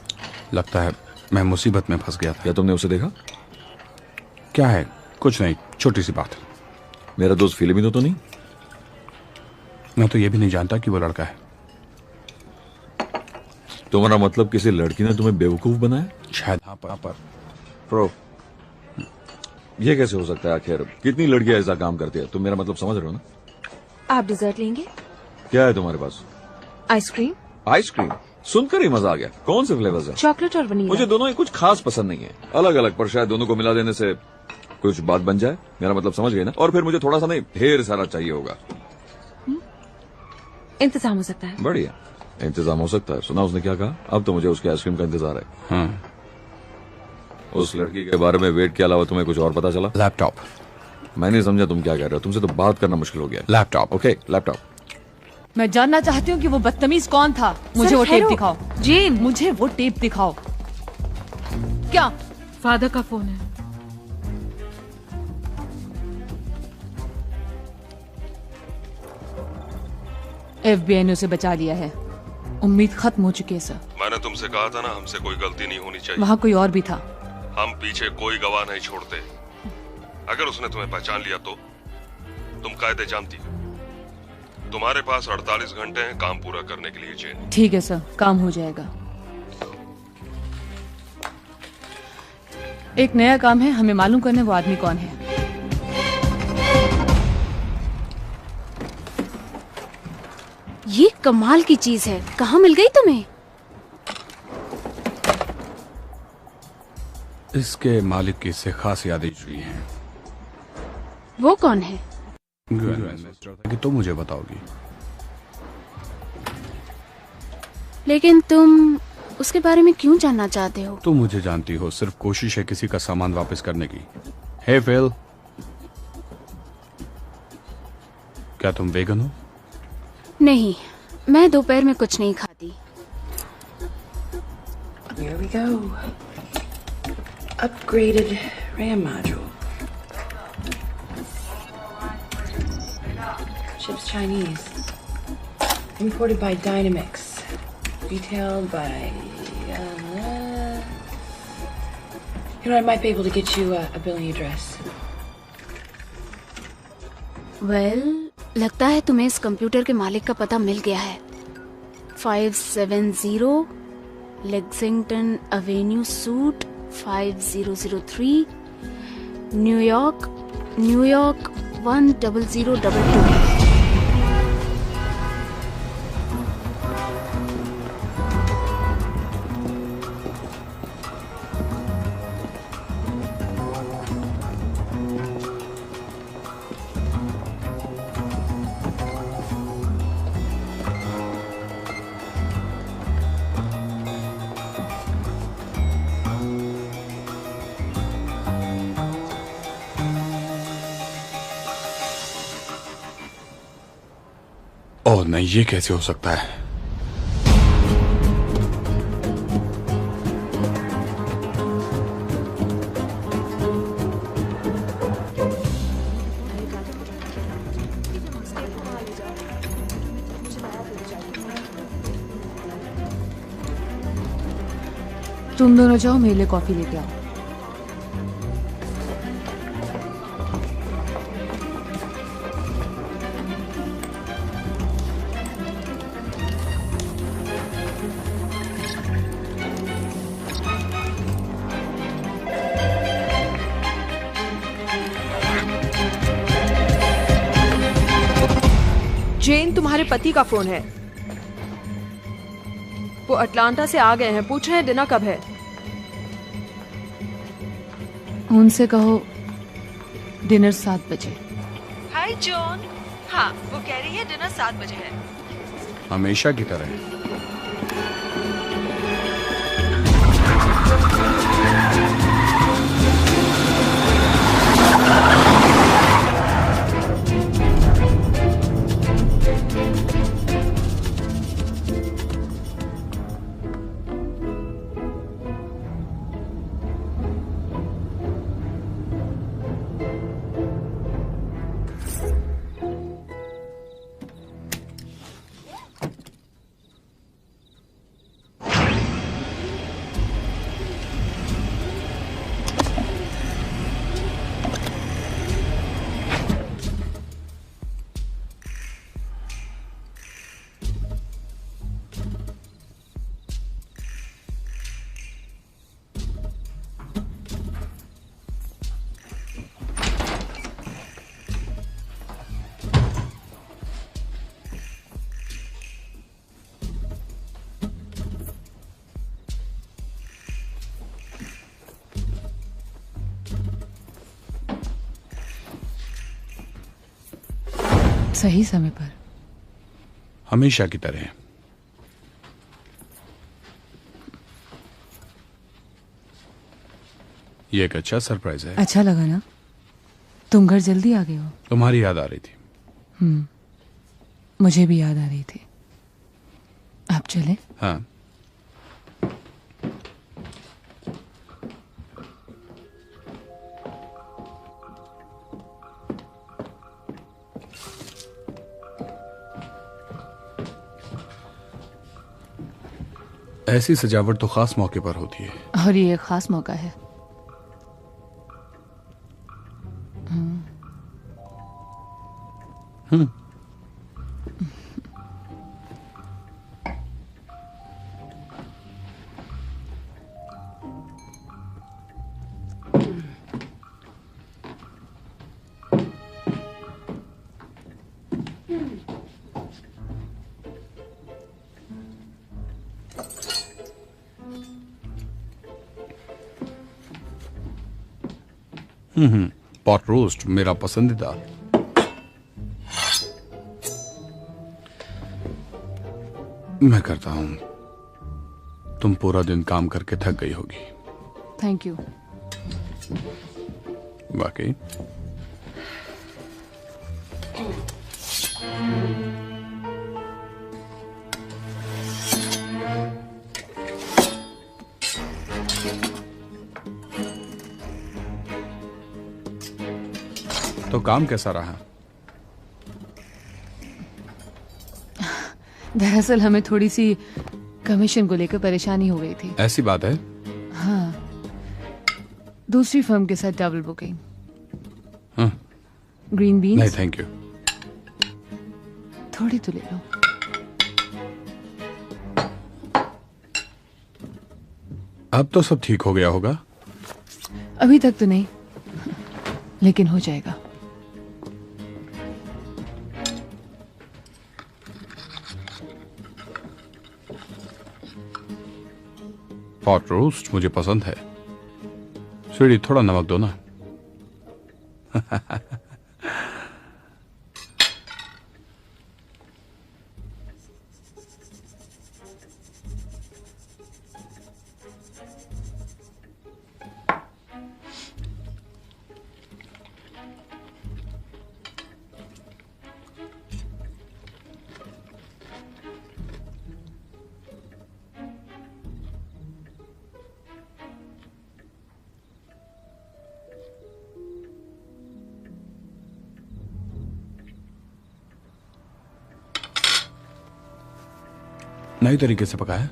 लगता है मैं मुसीबत में फंस गया था। क्या तुमने उसे देखा? क्या है? कुछ नहीं, छोटी सी बात। मेरा दोस्त फिलिपिनो तो नहीं? मैं तो ये भी नहीं जानता कि वो लड़का है। तुम्हारा मतलब किसी लड़की ने तुम्हें बेवकूफ बनाया? शायद हाँ पर। प्रो, ये कैसे हो सकता है? आखिर कितनी लड़कियां ऐसा काम करती है? तुम मेरा मतलब समझ रहे हो ना? आप डिजर्ट लेंगे? क्या है तुम्हारे पास? आइसक्रीम। आइसक्रीम? सुनकर ही मजा आ गया। कौन से फ्लेवर्स हैं? चॉकलेट और वनीला। मुझे दोनों ही कुछ खास पसंद नहीं है। अलग अलग, पर शायद दोनों को मिला देने से कुछ बात बन जाए। मेरा मतलब समझ गए ना? और फिर मुझे थोड़ा सा नहीं, ढेर सारा चाहिए होगा। इंतजाम हो सकता है। बढ़िया, इंतजाम हो सकता है। सुना उसने क्या कहा? अब तो मुझे उसके आइसक्रीम का इंतजार है। हाँ। उस लड़की के बारे में वेट के अलावा तुम्हें कुछ और पता चला? लैपटॉप। मैं नहीं समझा तुम क्या कह रहे हो। तुमसे तो बात करना मुश्किल हो गया। लैपटॉप। Okay, laptop. मैं जानना चाहती हूँ कि वो बदतमीज कौन था। मुझे वो टेप दिखाओ। जेन, मुझे वो टेप दिखाओ। क्या? फादर का फोन है। FBI ने उसे बचा लिया है। उम्मीद खत्म हो चुकी है सर। मैंने तुमसे कहा था ना, हमसे कोई गलती नहीं होनी चाहिए। वहाँ कोई और भी था। हम पीछे कोई गवाह नहीं छोड़ते। अगर उसने तुम्हें पहचान लिया तो तुम कायदे जानती हो। तुम्हारे पास 48 घंटे हैं काम पूरा करने के लिए, जेन। ठीक है सर, काम हो जाएगा। एक नया काम है, हमें मालूम करना है वो आदमी कौन है। ये कमाल की चीज है। कहाँ मिल गई तुम्हें? इसके मालिक की इससे खास यादें जुड़ी हैं। वो कौन है? कि तुम मुझे बताओगी। लेकिन तुम उसके बारे में क्यों जानना चाहते हो? तुम मुझे जानती हो, सिर्फ कोशिश है किसी का सामान वापस करने की। हे फिल, क्या तुम वेगन हो? नहीं, मैं दोपहर में कुछ नहीं खाती। Here we go. Upgraded RAM module. Ship's Chinese. Imported by Dynamix. Detailed by... You know, I might be able to get you a billing address. Well, लगता है तुम्हें इस कंप्यूटर के मालिक का पता मिल गया है। 570 Lexington Avenue Suite 5003 न्यूयॉर्क 10022। ओह नहीं, ये कैसे हो सकता है? तुम दोनों जाओ, मेरे लिए कॉफी लेके आओ। जेन, तुम्हारे पति का फोन है। वो अटलांटा से आ गए हैं, पूछ रहे हैं डिनर कब है। उनसे कहो डिनर 7 बजे। हाय जॉन। हाँ, वो कह रही है डिनर 7 बजे है। हमेशा की तरह। सही समय पर, हमेशा की तरह। ये एक अच्छा सरप्राइज है। अच्छा लगा ना? तुम घर जल्दी आ गए हो। तुम्हारी याद आ रही थी। मुझे भी याद आ रही थी। आप चले? हाँ। ऐसी सजावट तो खास मौके पर होती है। और ये एक खास मौका है। पॉट रोस्ट मेरा पसंदीदा। मैं करता हूं, तुम पूरा दिन काम करके थक गई होगी। Thank you. वाकई। तो काम कैसा रहा? दरअसल हमें थोड़ी सी कमीशन को लेकर परेशानी हो गई थी। ऐसी बात है? हाँ, दूसरी फर्म के साथ डबल बुकिंग। हाँ। Green beans? नहीं थैंक यू। थोड़ी तो ले लो। अब तो सब ठीक हो गया होगा? अभी तक तो नहीं, लेकिन हो जाएगा। पॉट रोस्ट मुझे पसंद है। स्वीटी थोड़ा नमक दो ना। नई तरीके से पकाया।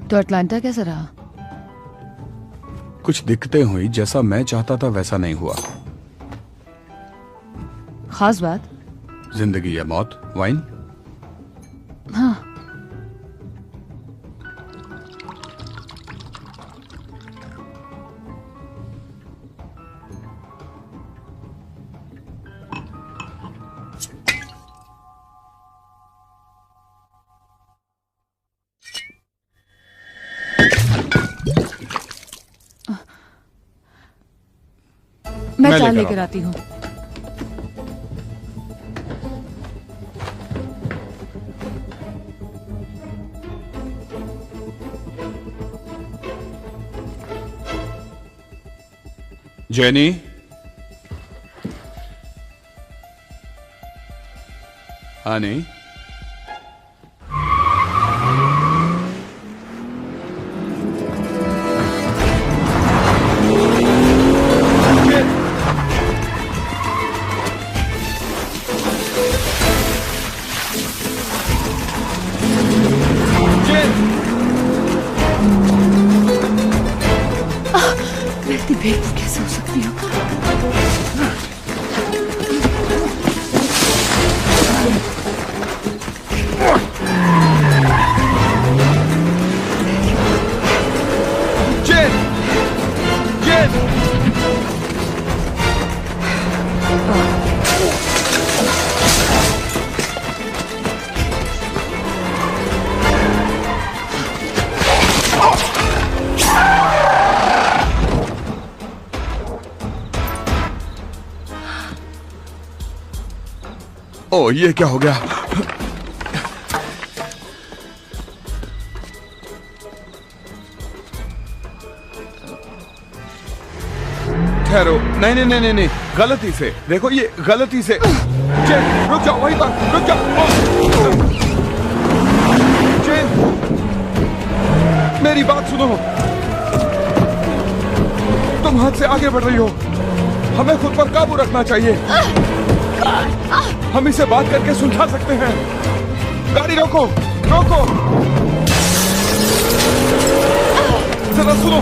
तो अटलांटा कैसा रहा? कुछ दिक्कतें हुई, जैसा मैं चाहता था वैसा नहीं हुआ। खास बात? जिंदगी या मौत। वाइन? हाँ। मैं चाय लेकर आती हूँ। जेनी, हनी, इतनी बेवकूफ कैसे हो सकती हो? जेन! जेन! ओ, ये क्या हो गया? ठहरो, नहीं नहीं नहीं नहीं, गलती से देखो, ये गलती से। जेन, रुक जाओ, वहीं पर रुक जाओ। जेन, मेरी बात सुनो। तुम हद से आगे बढ़ रही हो। हमें खुद पर काबू रखना चाहिए। हम इसे बात करके सुलझा सकते हैं। गाड़ी रोको, रोको। जरा सुनो।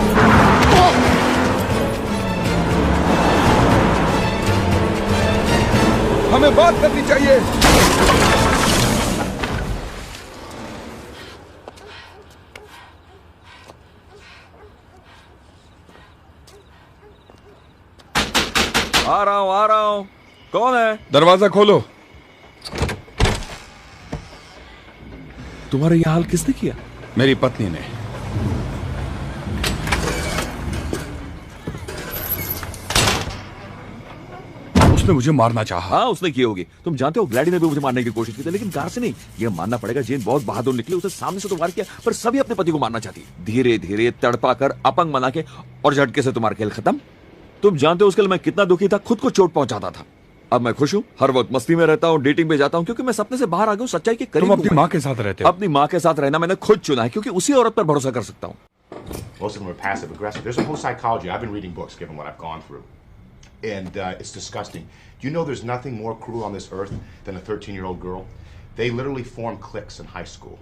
हमें बात करनी चाहिए। आ रहा हूं। कौन है? दरवाजा खोलो। तुम्हारा यह हाल किसने किया? मेरी पत्नी ने। उसने मुझे मारना चाहा। हाँ, उसने की होगी। तुम जानते हो ग्लैडी ने भी मुझे मारने की कोशिश की थी, लेकिन कार से नहीं। यह मानना पड़ेगा जेन बहुत बहादुर निकली। उसे सामने से तो वार किया, पर सभी अपने पति को मारना चाहती। धीरे धीरे तड़पा कर, अपंग बना के, और झटके से तुम्हारा खेल खत्म। तुम जानते हो उसके लिए मैं कितना दुखी था, खुद को चोट पहुंचाता था। अब मैं खुश हूँ, हर वक्त मस्ती में रहता हूँ, डेटिंग पे जाता हूँ, क्योंकि मैं सपने से बाहर आ गया हूँ, सच्चाई के करीब। तुम अपनी माँ के साथ रहते हो। अपनी माँ के साथ रहना मैंने खुद चुना है, क्योंकि उसी औरत पर भरोसा कर सकता हूँ। Most of them are passive aggressive. There's a whole psychology. I've been reading books, given what I've gone through, and it's disgusting. Do you know there's nothing more cruel on this earth than a 13-year-old girl? They literally form cliques in high school,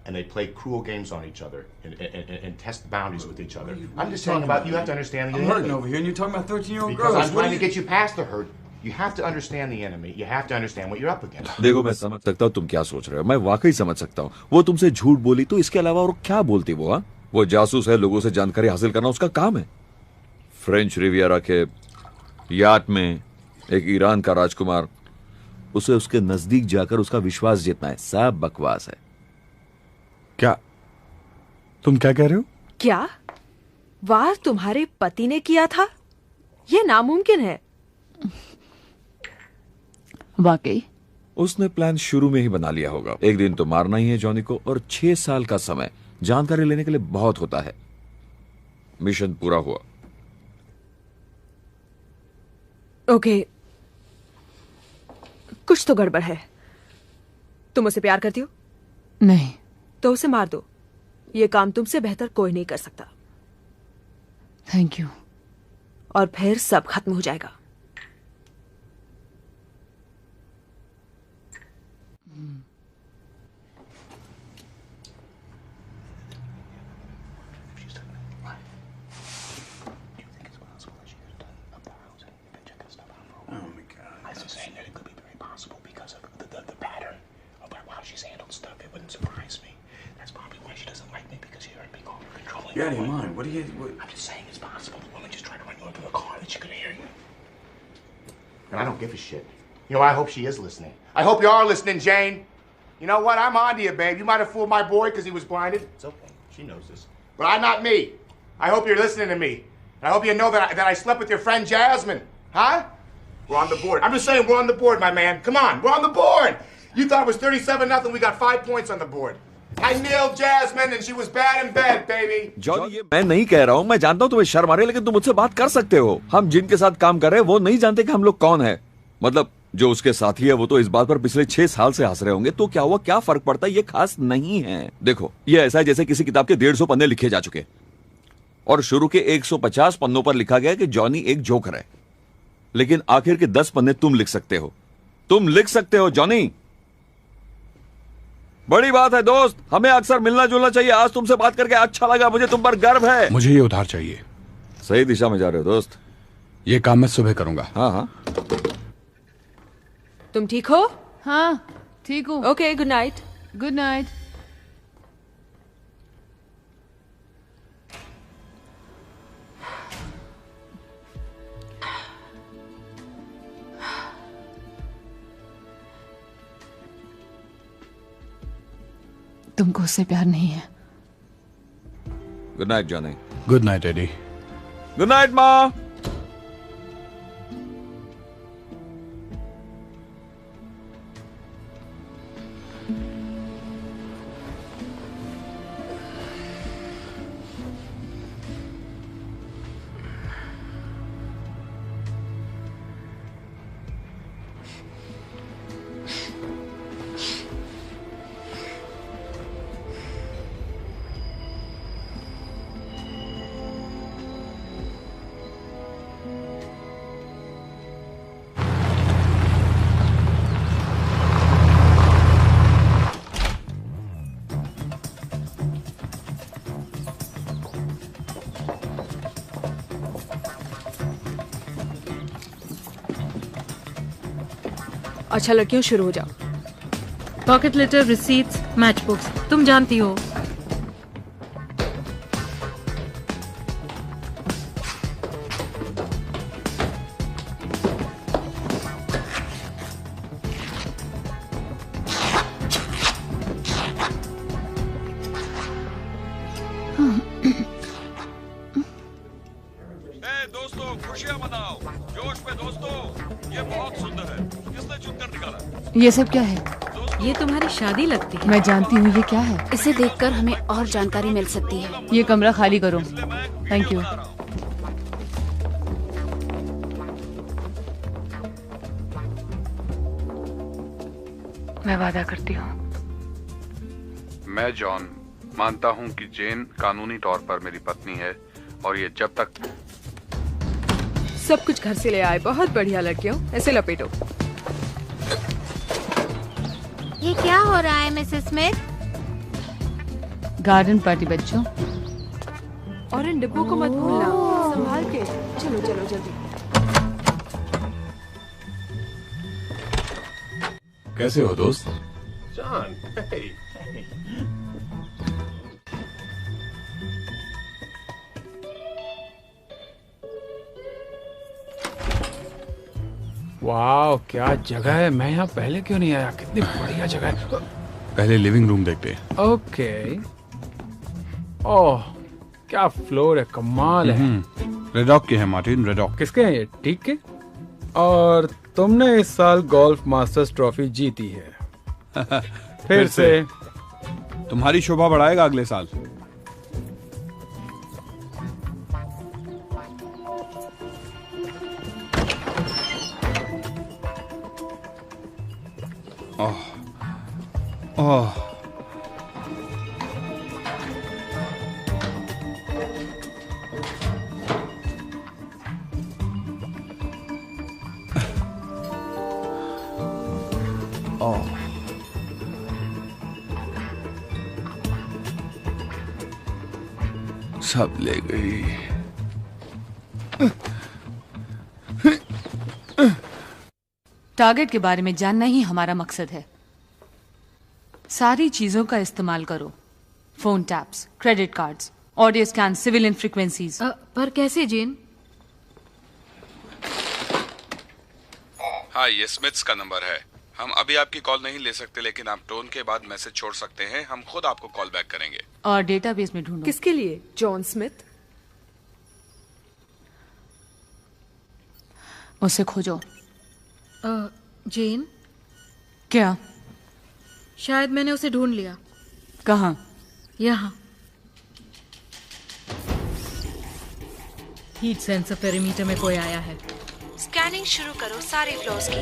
and they play cruel games on each other and test boundaries with each other. I'm just talking about. You have to understand the enemy. I'm hurting over here, and you're talking about 13-year-old Because girls. I'm trying to get you past the hurt. You have to understand the enemy. You have to understand what you're up against. देखो, मैं समझ सकता हूँ तुम क्या सोच रहे हो। मैं वाकई समझ सकता हूँ। वो तुमसे झूठ बोली तो इसके अलावा और क्या बोलती वो? हाँ, वो जासूस है, लोगों से जानकारी हासिल करना उसका काम है। फ्रेंच रिवियरा के याट में एक ईरान का राजकुमार, उसे उसके नजदीक जाकर उसका विश्वास जीतना है। सब बकवास है। क्या तुम क्या कह रहे हो? क्या वार तुम्हारे पति ने किया था? यह नामुमकिन है। वाकई उसने प्लान शुरू में ही बना लिया होगा। एक दिन तो मारना ही है जॉनी को, और 6 साल का समय जानकारी लेने के लिए बहुत होता है। मिशन पूरा हुआ। ओके, कुछ तो गड़बड़ है। तुम उसे प्यार करती हो? नहीं। तो उसे मार दो। ये काम तुमसे बेहतर कोई नहीं कर सकता। Thank you. और फिर सब खत्म हो जाएगा। You're out of your mind. What are you? I'm just saying it's possible. The woman just tried to run you into the car that she could hear you. And I don't give a shit. You know, I hope she is listening. I hope you are listening, Jane. You know what? I'm on to you, babe. You might have fooled my boy because he was blinded. It's okay. She knows this. But I'm not me. I hope you're listening to me. And I hope you know that I slept with your friend Jasmine. Huh? We're on the board. I'm just saying we're on the board, my man. Come on. We're on the board. You thought it was 37-0. We got 5 points on the board. I nailed Jasmine and she was bad in bed, baby. Johnny, ये मैं नहीं कह रहा हूँ। मैं जानता हूँ तुम्हें शर्म आ रही है, लेकिन तुम मुझसे बात कर सकते हो। हम जिनके साथ काम कर रहे हैं वो नहीं जानते कि हम लोग कौन है। मतलब जो उसके साथी है वो तो इस बात पर पिछले 6 साल से हंस रहे होंगे। तो क्या हुआ, क्या फर्क पड़ता है? ये खास नहीं है। देखो, ये ऐसा है जैसे किसी किताब के 150 पन्ने लिखे जा चुके और शुरू के 150 पन्नों पर लिखा गया कि जॉनी एक जोकर है, लेकिन आखिर के 10 पन्ने तुम लिख सकते हो। तुम लिख सकते हो जॉनी। बड़ी बात है दोस्त, हमें अक्सर मिलना जुलना चाहिए। आज तुमसे बात करके अच्छा लगा, मुझे तुम पर गर्व है। मुझे ये उधार चाहिए। सही दिशा में जा रहे हो दोस्त। ये काम मैं सुबह करूंगा। हाँ हाँ। तुम ठीक हो? हाँ ठीक हूँ। Okay, good night. Good night. तुमको उससे प्यार नहीं है। Good night Johnny. Good night Eddie. Good night माँ। अच्छा लड़कियों, शुरू हो जाओ। Pocket letter, receipts, match books, तुम जानती हो। खुशियां मनाओ, जोश में दोस्तों। ये बहुत सुंदर है। किसने चुन कर निकाला? ये सब क्या है? ये तुम्हारी शादी लगती है। मैं जानती हूँ ये क्या है। इसे देखकर हमें और जानकारी मिल सकती है। ये कमरा खाली करो। Thank you. मैं वादा करती हूँ। मैं जॉन मानता हूँ कि जेन कानूनी तौर पर मेरी पत्नी है और ये जब तक सब कुछ घर से ले आए। बहुत बढ़िया लड़कियों, ऐसे लपेटो। ये क्या हो रहा है मिसेस स्मिथ? गार्डन पार्टी बच्चों। और इन डिब्बों को मत भूलना, संभाल के। चलो चलो जल्दी। कैसे हो दोस्त? John, hey. वाह क्या जगह है। मैं यहाँ पहले क्यों नहीं आया? कितनी बढ़िया जगह है। पहले लिविंग रूम देखते हैं। ओके। ओह क्या फ्लोर है, कमाल है। रेडॉक के हैं मार्टिन, रेडॉक। किसके हैं ये? ठीक के। और तुमने इस साल गोल्फ मास्टर्स ट्रॉफी जीती है। फिर से। तुम्हारी शोभा बढ़ाएगा अगले साल। ओह ओह ओह सब ले गई। टारगेट के बारे में जानना ही हमारा मकसद है। सारी चीजों का इस्तेमाल करो। Phone taps, credit cards, audio scan, civilian frequencies. पर कैसे जेन? हाँ, ये स्मिथ्स का नंबर है। हम अभी आपकी कॉल नहीं ले सकते, लेकिन आप टोन के बाद मैसेज छोड़ सकते हैं। हम खुद आपको कॉल बैक करेंगे। और डेटाबेस में ढूंढो। किसके लिए? John Smith? उसे खोजो। जेन, क्या? शायद मैंने उसे ढूंढ लिया। कहाँ? यहाँ। हीट सेंसर पेरीमीटर में कोई आया है। स्कैनिंग शुरू करो सारे फ्लोर्स की।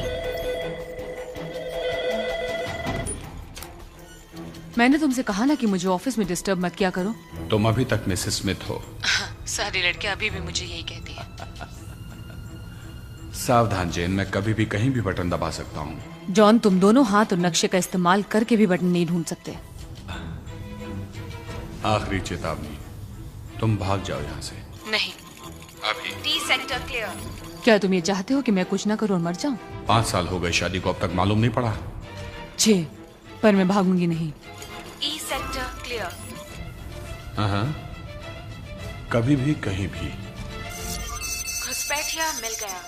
मैंने तुमसे कहा ना कि मुझे ऑफिस में डिस्टर्ब मत किया करो। तुम अभी तक मिसेस स्मिथ हो। सारी लड़कियां अभी भी मुझे यही कहती हैं। सावधान जेन, मैं कभी भी कहीं भी बटन दबा सकता हूँ। जॉन, तुम दोनों हाथ और नक्शे का इस्तेमाल करके भी बटन नहीं ढूंढ सकते। आखिरी चेतावनी, तुम भाग जाओ यहाँ से। नहीं। अभी। D sector clear. क्या तुम ये चाहते हो कि मैं कुछ ना करूं और मर जाऊं? 5 साल हो गए शादी को, अब तक मालूम नहीं पड़ा। 6, पर मैं भागूंगी नहीं। E sector clear. हाँ, कभी भी कहीं भी। घुसपैठिया मिल गया।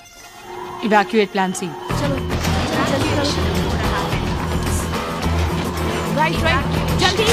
Evacuate plan C. चलो जल्दी करो। राइट राइट जल्दी।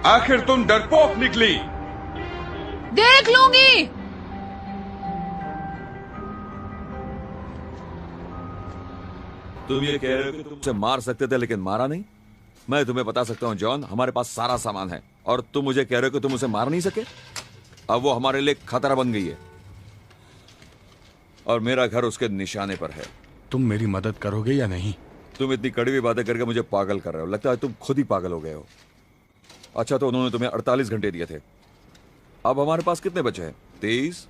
आखिर तुम डरपोक निकली। देख लूंगी। तुम ये कह रहे हो कि तुम उसे मार सकते थे लेकिन मारा नहीं? मैं तुम्हें बता सकता हूँ जॉन, हमारे पास सारा सामान है और तुम मुझे कह रहे हो कि तुम उसे मार नहीं सके। अब वो हमारे लिए खतरा बन गई है और मेरा घर उसके निशाने पर है। तुम मेरी मदद करोगे या नहीं? तुम इतनी कड़वी बातें करके मुझे पागल कर रहे हो। लगता है तुम खुद ही पागल हो गए हो। अच्छा, तो उन्होंने तुम्हें 48 घंटे दिए थे। अब हमारे पास कितने बचे हैं? 23,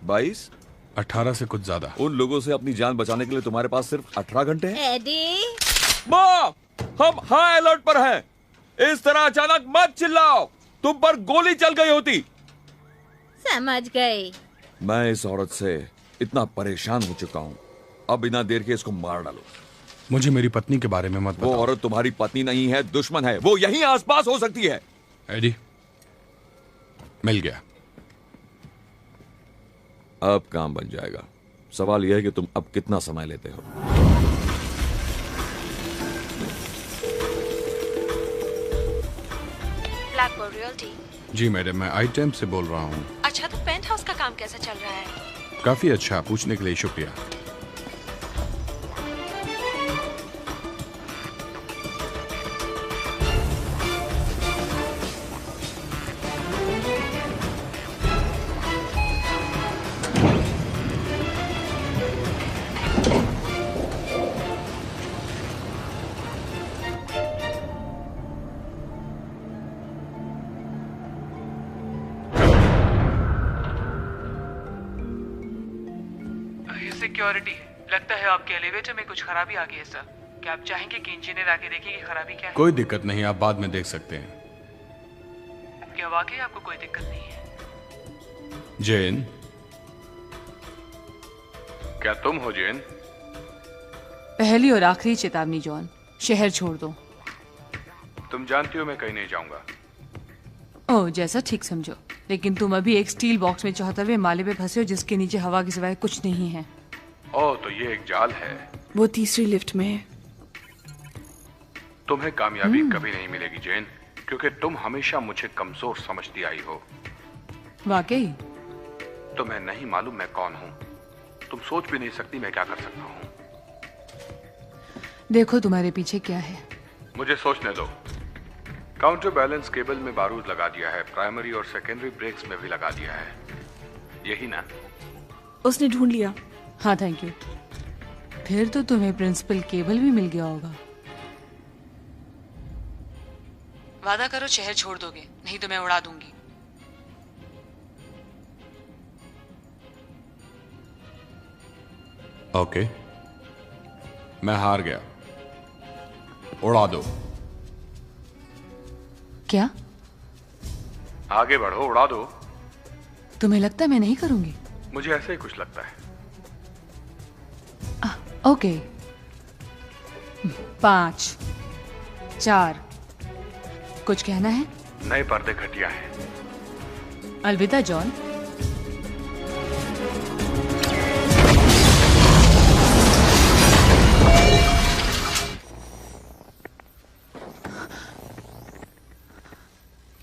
22, 18 से कुछ ज्यादा। उन लोगों से अपनी जान बचाने के लिए तुम्हारे पास सिर्फ 18 घंटे हैं। एडी, माँ, हम हाई अलर्ट पर हैं। इस तरह अचानक मत चिल्लाओ, तुम पर गोली चल गई होती। समझ गई। मैं इस औरत से इतना परेशान हो चुका हूँ, अब बिना देर के इसको मार डालो। मुझे मेरी पत्नी के बारे में मत बताओ। वो औरत तुम्हारी पत्नी नहीं है, दुश्मन है। वो यहीं आसपास हो सकती है। एडी, मिल गया। अब काम बन जाएगा। सवाल यह है कि तुम अब कितना समय लेते हो। Blackbird realty. जी मैडम, मैं आइटम से बोल रहा हूँ। अच्छा, तो पेंट हाउस का काम कैसा चल रहा है? काफी अच्छा। पूछने के लिए शुक्रिया। सिक्योरिटी, लगता है आपके एलिवेटर में कुछ खराबी आ गई है सर। क्या आप चाहेंगे कि इंजीनियर आके देखे कि खराबी क्या है? कोई दिक्कत नहीं, आप बाद में देख सकते हैं। क्या वाकई आपको कोई दिक्कत नहीं है? जेन, क्या तुम हो जेन? पहली और आखिरी चेतावनी जॉन, शहर छोड़ दो। तुम जानती हो मैं कहीं नहीं जाऊंगा। ओह, जैसा ठीक समझो। लेकिन तुम अभी एक स्टील बॉक्स में 74वें माले पे फंसे हो जिसके नीचे हवा के सिवाय कुछ नहीं है। ओह, तो ये एक जाल है। वो तीसरी लिफ्ट में है। तुम्हें कामयाबी कभी नहीं मिलेगी जेन, क्योंकि तुम हमेशा मुझे कमजोर समझती आई हो। वाकई? तुम्हें नहीं मालूम मैं कौन हूँ। तुम सोच भी नहीं सकती मैं क्या कर सकता हूँ। देखो तुम्हारे पीछे क्या है। मुझे सोचने दो। काउंटर बैलेंस केबल में बारूद लगा दिया है, प्राइमरी और सेकेंडरी ब्रेक्स में भी लगा दिया है। यही ना? उसने ढूंढ लिया। हाँ, थैंक यू। फिर तो तुम्हें प्रिंसिपल केबल भी मिल गया होगा। वादा करो शहर छोड़ दोगे, नहीं तो मैं उड़ा दूंगी। ओके, मैं हार गया। उड़ा दो। क्या? आगे बढ़ो, उड़ा दो। तुम्हें लगता है मैं नहीं करूंगी? मुझे ऐसे ही कुछ लगता है। ओके। 5, 4। कुछ कहना है? नए पर्दे घटिया है। अलविदा जॉन।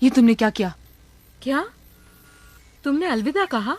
ये तुमने क्या किया? क्या? तुमने अलविदा कहा?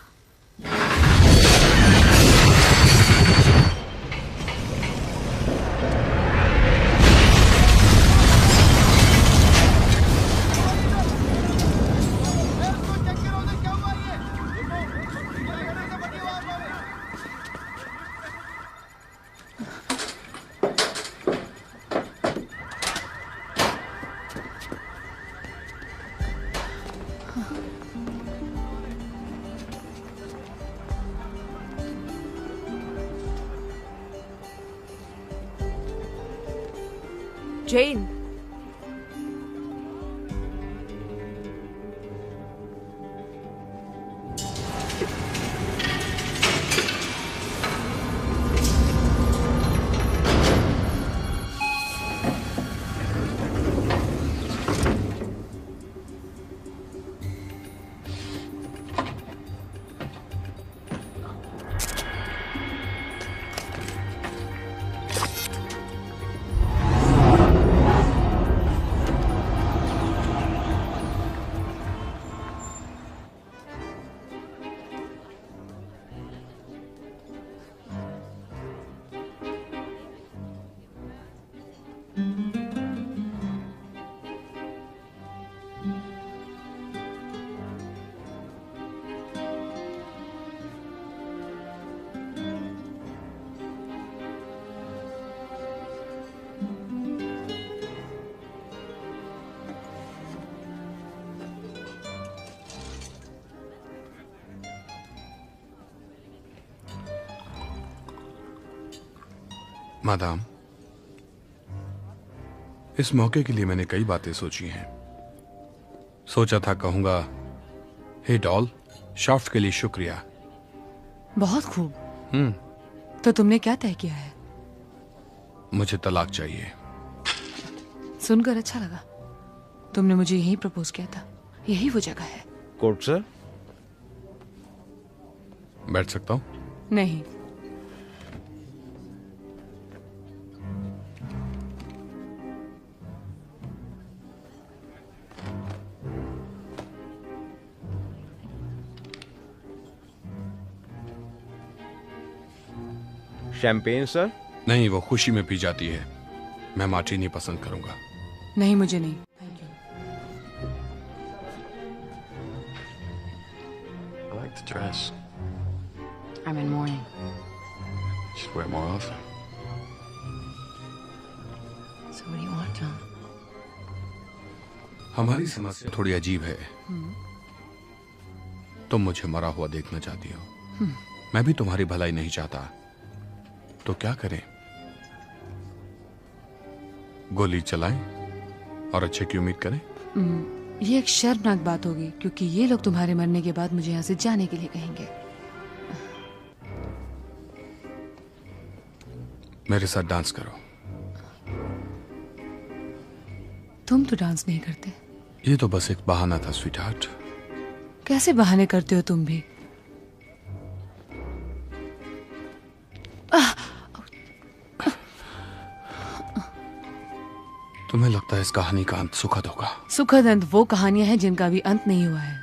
जेन, मादाम, इस मौके के लिए मैंने कई बातें सोची हैं। सोचा था कहूंगा, हे डॉल, शाफ्ट के लिए शुक्रिया। बहुत खूब। तो तुमने क्या तय किया है? मुझे तलाक चाहिए। सुनकर अच्छा लगा। तुमने मुझे यही प्रपोज किया था। यही वो जगह है। कोर्ट सर, बैठ सकता हूं? नहीं। Champagne sir? नहीं, वो खुशी में पी जाती है। मैं मार्टिनी पसंद करूंगा। नहीं, मुझे नहीं। I like the dress. I'm in mourning. Should wear it more often. So what do you want, John? हमारी समस्या थोड़ी अजीब है। तुम मुझे मरा हुआ देखना चाहती हो। मैं भी तुम्हारी भलाई नहीं चाहता। तो क्या करें? गोली चलाएं और अच्छे की उम्मीद करें? ये एक शर्मनाक बात होगी, क्योंकि ये लोग तुम्हारे मरने के बाद मुझे यहाँ से जाने के लिए कहेंगे। मेरे साथ डांस करो। तुम तो डांस नहीं करते। ये तो बस एक बहाना था स्वीटहार्ट। कैसे बहाने करते हो तुम भी? तुम्हें लगता है इस कहानी का अंत सुखद होगा? सुखद अंत वो कहानियां हैं जिनका भी अंत नहीं हुआ है।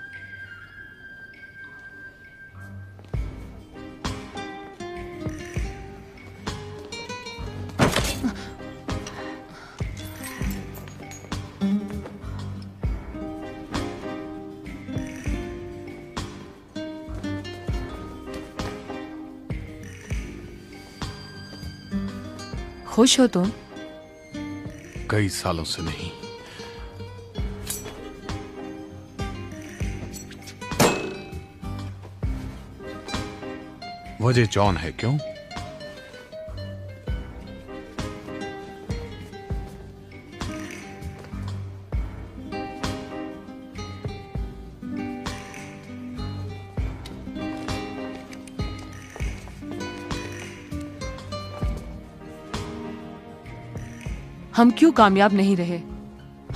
खुश हो तुम? कई सालों से नहीं। वजह जॉन है, क्यों? हम क्यों कामयाब नहीं रहे?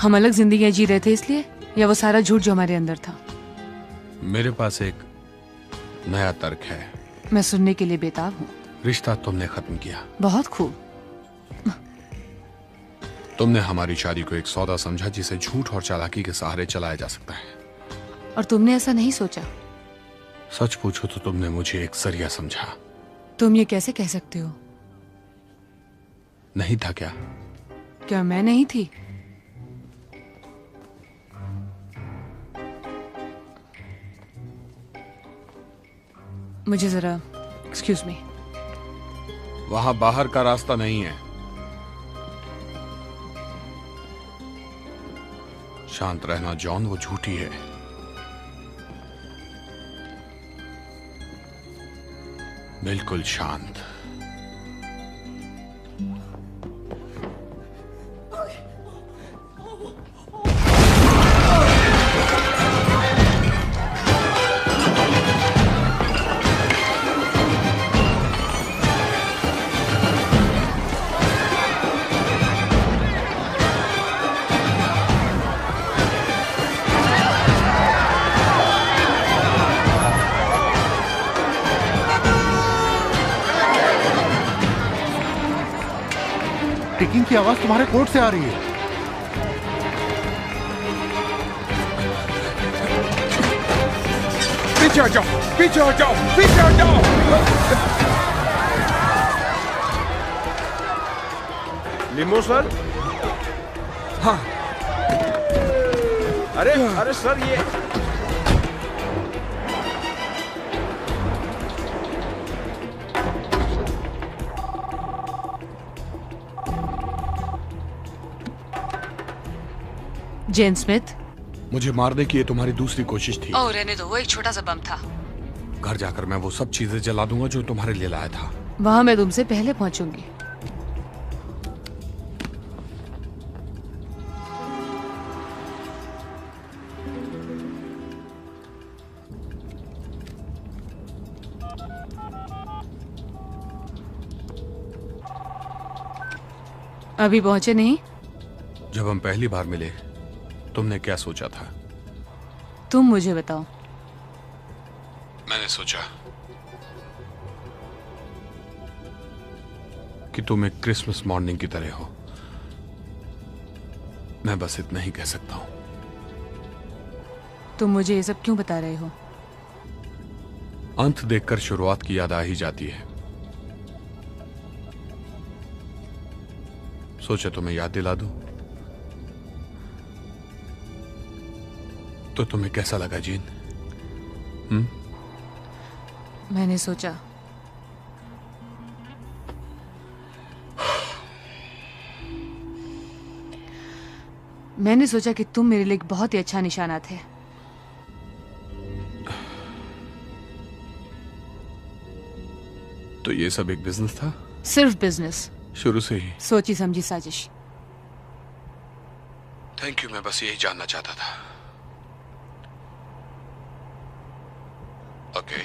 हम अलग जिंदगियां जी रहे थे इसलिए, या वो सारा झूठ जो हमारे अंदर था? मेरे पास एक नया तर्क है। मैं सुनने के लिए बेताब हूँ। रिश्ता तुमने खत्म किया। बहुत खूब। तुमने हमारी शादी को एक सौदा समझा जिसे झूठ और चालाकी के सहारे चलाया जा सकता है। और तुमने ऐसा नहीं सोचा? सच पूछो तो तुमने मुझे एक जरिया समझा। तुम ये कैसे कह सकते हो? नहीं था क्या? क्या मैं नहीं थी? मुझे जरा एक्सक्यूज मी। वहां बाहर का रास्ता नहीं है। शांत रहना जॉन, वो झूठी है। बिल्कुल शांत। टिकिंग की आवाज तुम्हारे कोर्ट से आ रही है। पीछे आ जाओ, पीछे आ जाओ, पीछे आ जाओ। Limo sir? हाँ। अरे सर ये जेन स्मिथ। मुझे मारने की ये तुम्हारी दूसरी कोशिश थी। ओह रहने दो, वो एक छोटा सा बम था। घर जाकर मैं वो सब चीजें जला दूंगा जो तुम्हारे लिए लाया था। वहां मैं तुमसे पहले पहुंचूंगी। अभी पहुंचे नहीं? जब हम पहली बार मिले तुमने क्या सोचा था? तुम मुझे बताओ। मैंने सोचा कि तुम एक क्रिसमस मॉर्निंग की तरह हो। मैं बस इतना ही कह सकता हूं। तुम मुझे ये सब क्यों बता रहे हो? अंत देखकर शुरुआत की याद आ ही जाती है। सोचा तुम्हें याद दिला दूं। तो तुम्हें कैसा लगा जीन? मैंने सोचा कि तुम मेरे लिए एक बहुत ही अच्छा निशाना थे। तो ये सब एक बिजनेस था? सिर्फ बिजनेस, शुरू से ही सोची समझी साजिश। थैंक यू, मैं बस यही जानना चाहता था। Okay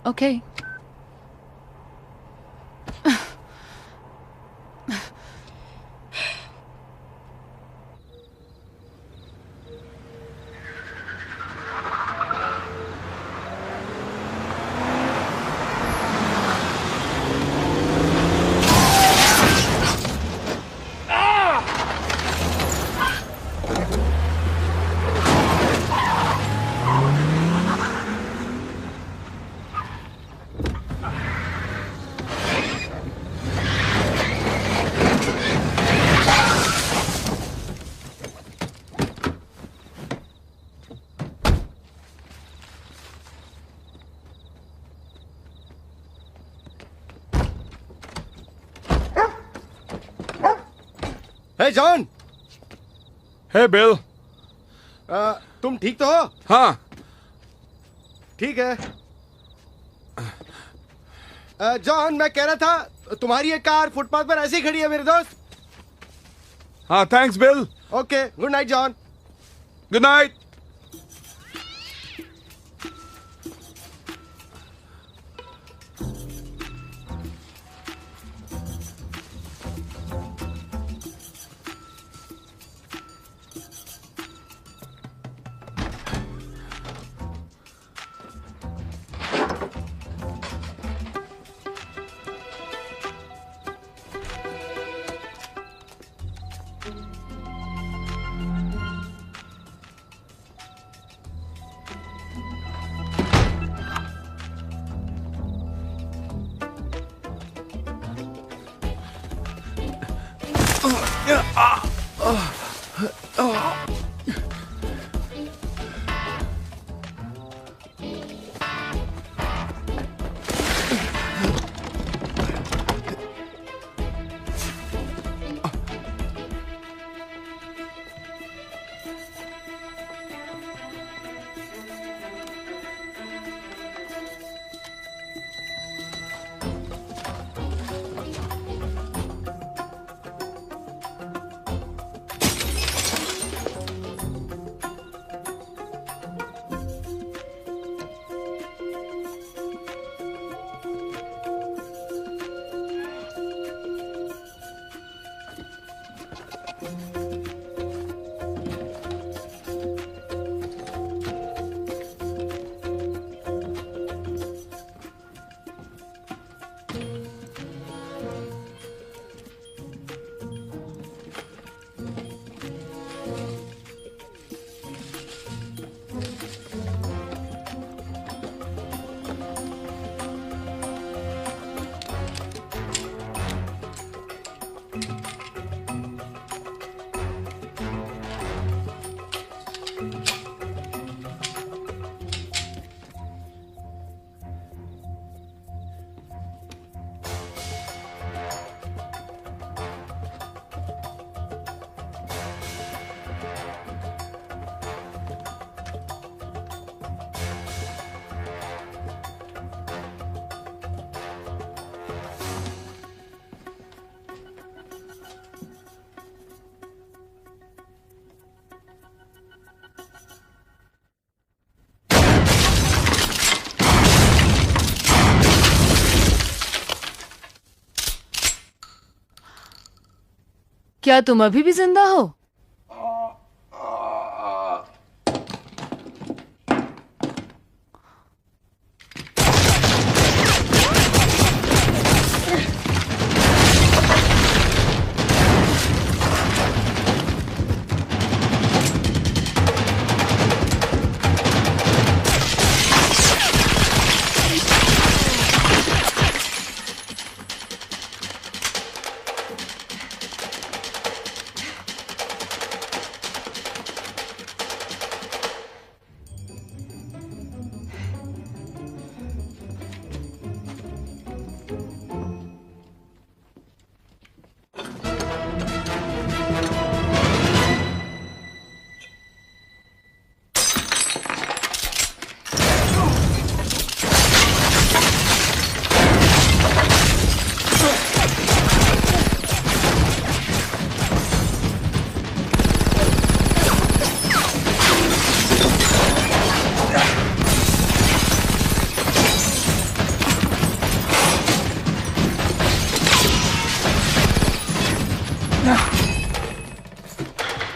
okay. Hey John. Hey Bill. तुम ठीक तो हो? हाँ ठीक है। जॉन, मैं कह रहा था तुम्हारी एक कार फुटपाथ पर ऐसे ही खड़ी है मेरे दोस्त। हाँ thanks bill. Okay, good night John. Good night. क्या तुम अभी भी जिंदा हो?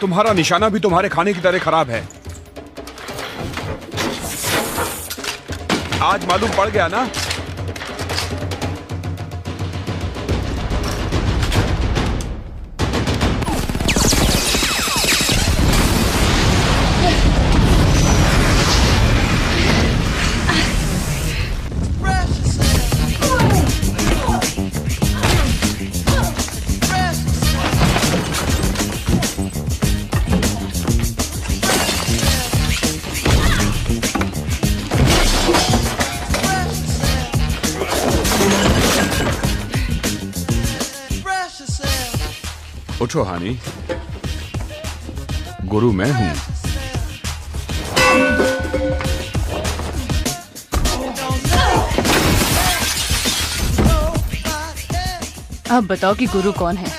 तुम्हारा निशाना भी तुम्हारे खाने की तरह खराब है। आज मालूम पड़ गया ना? उठो हानी, गुरु मैं हूं। अब बताओ कि गुरु कौन है?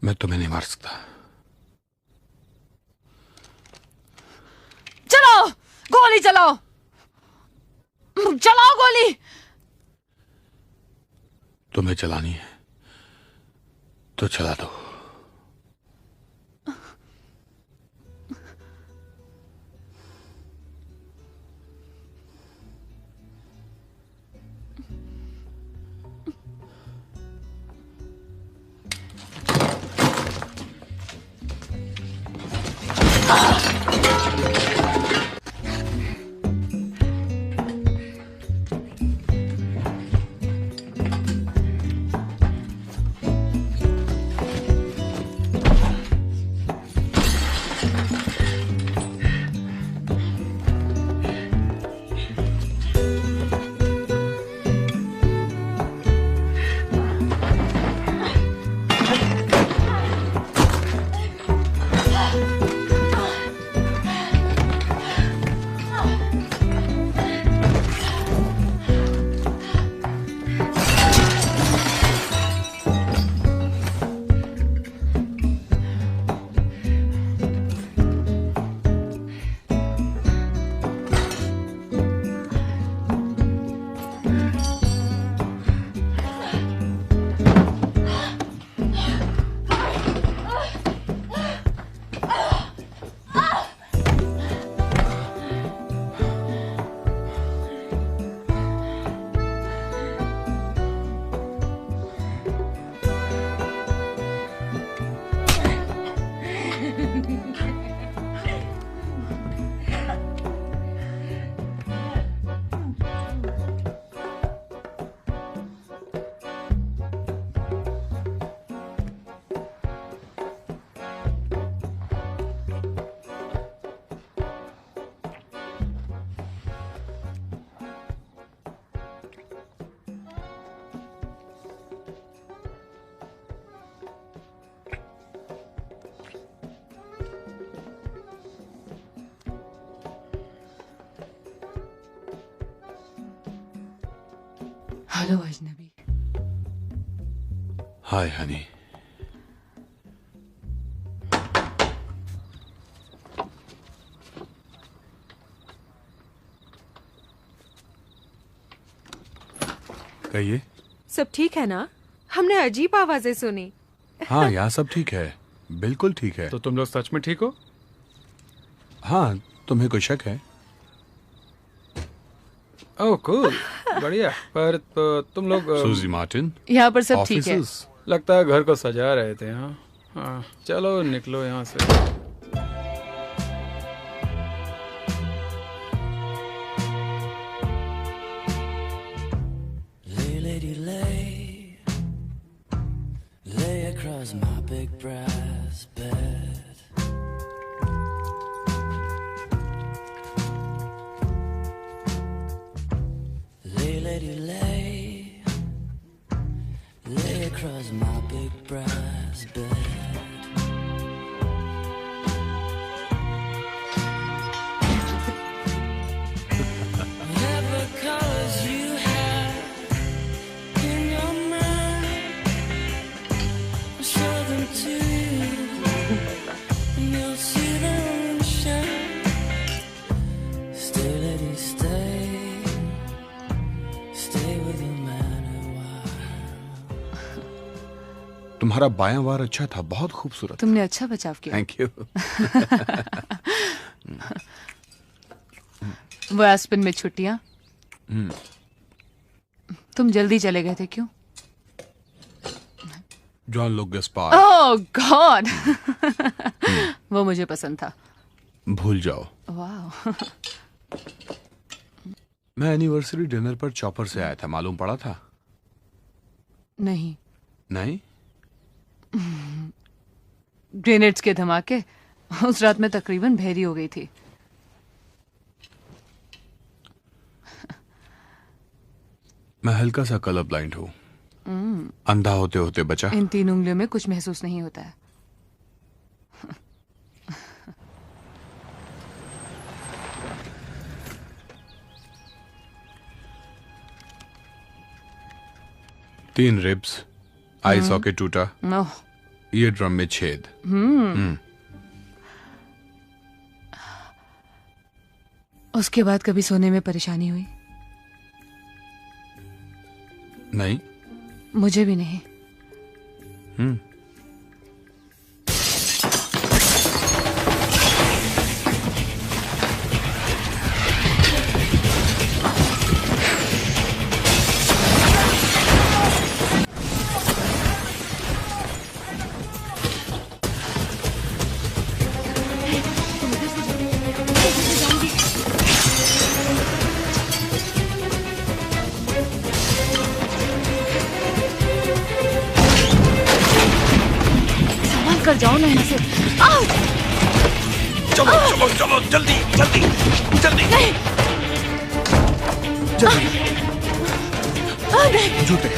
मैं तुम्हें नहीं मार सकता। चलाओ गोली, चलाओ चलाओ गोली। तुम्हें चलानी है तो चला दो। हेलो अजनबी। हाय हनी। कहिए। सब ठीक है ना? हमने अजीब आवाजें सुनी। हाँ, यहाँ सब ठीक है, बिल्कुल ठीक है। तो तुम लोग सच में ठीक हो? हाँ, तुम्हें कोई शक है? ओह कूल, बढ़िया। पर तो तुम लोग सूजी मार्टिन, यहाँ पर सब ठीक है। लगता है घर को सजा रहे थे। हाँ, चलो निकलो यहाँ से। Lay across my big brass bed. Lay, lady, lay. Lay across my big brass bed. Whatever colors you have in your mind, show them to you, and you'll see them shine. Stay, lady, stay. Stay with a man a while. तुम्हारा बायां वार अच्छा था, बहुत खूबसूरत। तुमने अच्छा बचाव किया। Thank you. वो एस्पेन में छुट्टियां? तुम जल्दी चले गए थे, क्यों? John Luc Gaspard. Oh God, वो मुझे पसंद था। भूल जाओ। वाह। मैं एनिवर्सरी डिनर पर चॉपर से आया था, मालूम पड़ा था? नहीं। नहीं? ग्रेनेड्स के धमाके, उस रात में तकरीबन भेरी हो गई थी। मैं हल्का सा कलर ब्लाइंड हूँ, अंधा होते होते बचा। इन 3 उंगलियों में कुछ महसूस नहीं होता है। तीन रिब्स, आई सॉकेट टूटा, ओह। ईयर ड्रम में छेद। उसके बाद कभी सोने में परेशानी हुई? नहीं। मुझे भी नहीं। कर जाओ ना यहाँ से। आओ! चलो चलो चलो जल्दी जल्दी जल्दी। नहीं। जल्दी। नहीं। जूते।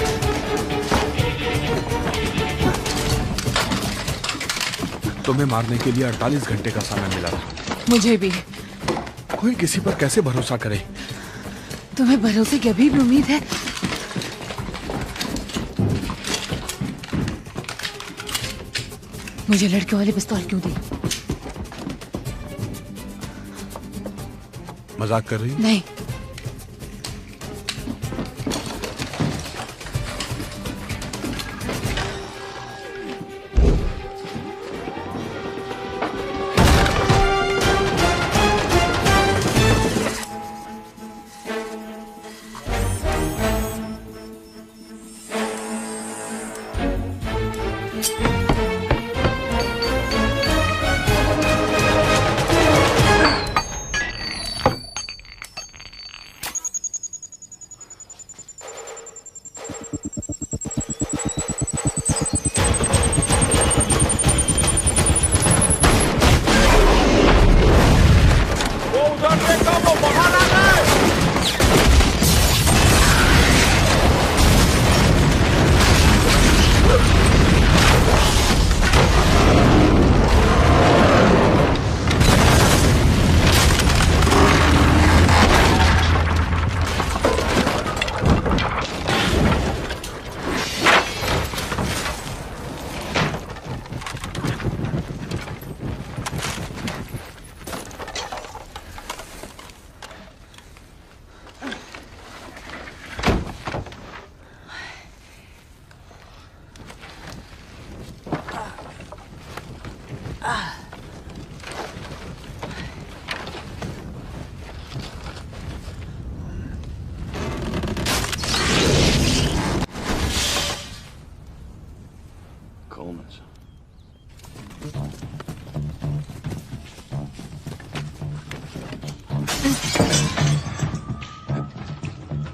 तुम्हें मारने के लिए 48 घंटे का समय मिला था। मुझे भी। कोई किसी पर कैसे भरोसा करे? तुम्हें भरोसे की अभी भी उम्मीद है? मुझे लड़के वाली पिस्तौल क्यों दी? मजाक कर रही? नहीं।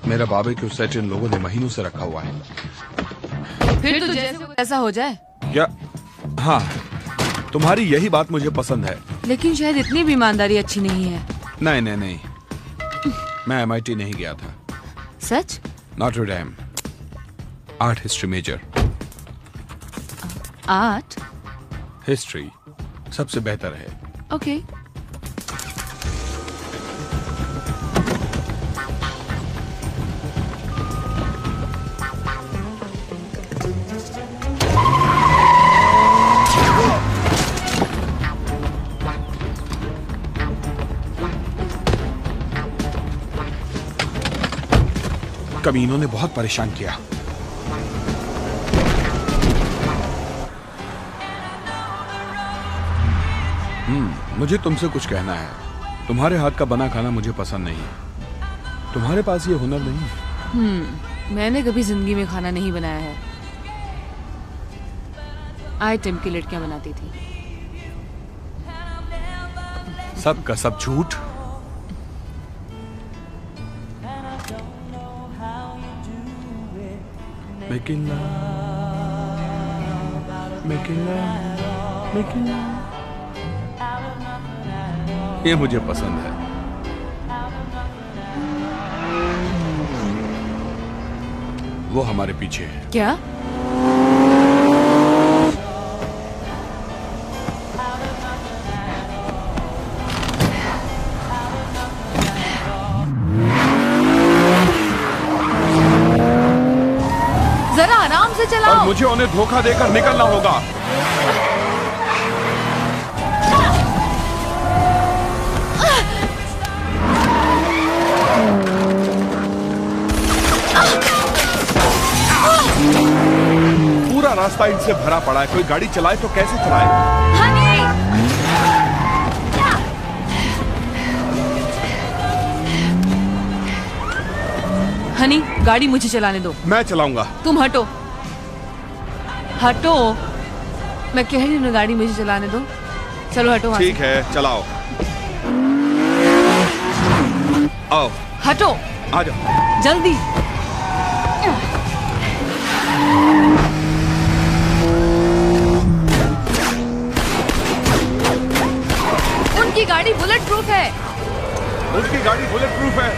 मेरा बारबेक्यू सेट इन लोगों ने महीनों से रखा हुआ है। फिर तो जैसे ऐसा हो जाए। क्या? हाँ, तुम्हारी यही बात मुझे पसंद है। लेकिन शायद इतनी भी ईमानदारी अच्छी नहीं है। नहीं नहीं नहीं, मैं MIT नहीं गया था। सच? Notre Dame, art history major. Art history सबसे बेहतर है। ओके। कमीनों ने बहुत परेशान किया। मुझे तुमसे कुछ कहना है। तुम्हारे हाथ का बना खाना मुझे पसंद नहीं। तुम्हारे पास ये हुनर नहीं है। मैंने कभी जिंदगी में खाना नहीं बनाया है। आइटम की लड़कियां बनाती थी। सब का सब झूठ। Making love. ये मुझे पसंद है। वो हमारे पीछे है। क्या? जरा आराम से चलाओ। और मुझे उन्हें धोखा देकर निकलना होगा। पूरा रास्ता इनसे भरा पड़ा है। कोई गाड़ी चलाए तो कैसे चलाए? हनी, गाड़ी मुझे चलाने दो। मैं चलाऊंगा। तुम हटो। हटो, मैं कह रही हूँ गाड़ी मुझे चलाने दो। चलो हटो वहाँ से। ठीक है, चलाओ। आओ। हटो। आ जाओ। जल्दी। उनकी गाड़ी बुलेट प्रूफ है। उनकी गाड़ी बुलेट प्रूफ है।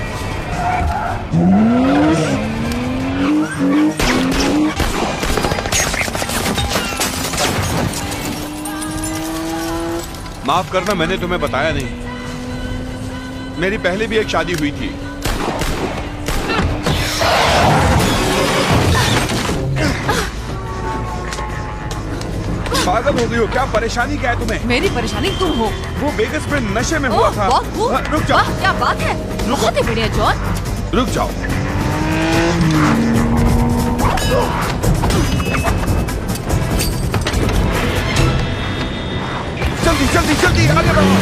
माफ करना, मैंने तुम्हें बताया नहीं। मेरी पहले भी एक शादी हुई थी। पागल हो गई हो क्या? परेशानी क्या है तुम्हें? मेरी परेशानी तुम हो। वो वेगस में नशे में हुआ था। रुक जाओ। क्या बात है? बहुत ही बढ़िया जॉन। रुक जाओ। जल्दी जल्दी जल्दी आगे बढ़ो।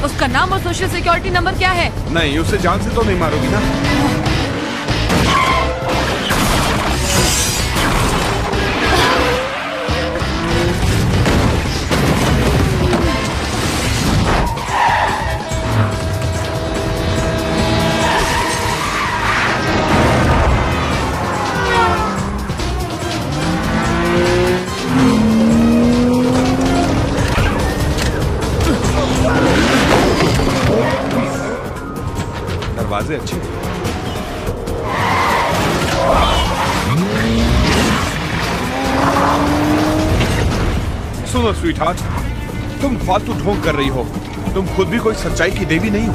उसका नाम और सोशल सिक्योरिटी नंबर क्या है? नहीं, उसे जान से तो नहीं मारोगी ना? दरवाजे अच्छे। सुनो स्वीटहार्ट, तुम फालतू ढोंग कर रही हो। तुम खुद भी कोई सच्चाई की देवी नहीं हो।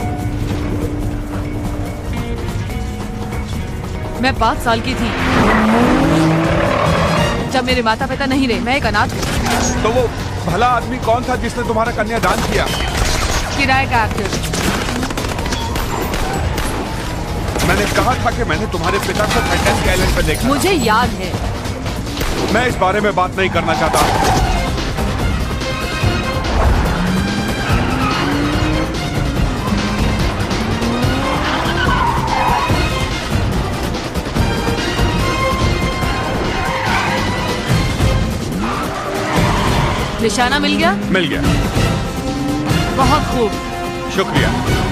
मैं 5 साल की थी जब मेरे माता पिता नहीं रहे। मैं एक अनाथ हूँ। तो वो भला आदमी कौन था जिसने तुम्हारा कन्यादान किया? किराए का एक्टर। मैंने कहा था कि मैंने तुम्हारे पिता को फैंटेसी आइलैंड पर देखा। मुझे याद है। मैं इस बारे में बात नहीं करना चाहता। निशाना मिल गया? मिल गया। बहुत खूब। शुक्रिया।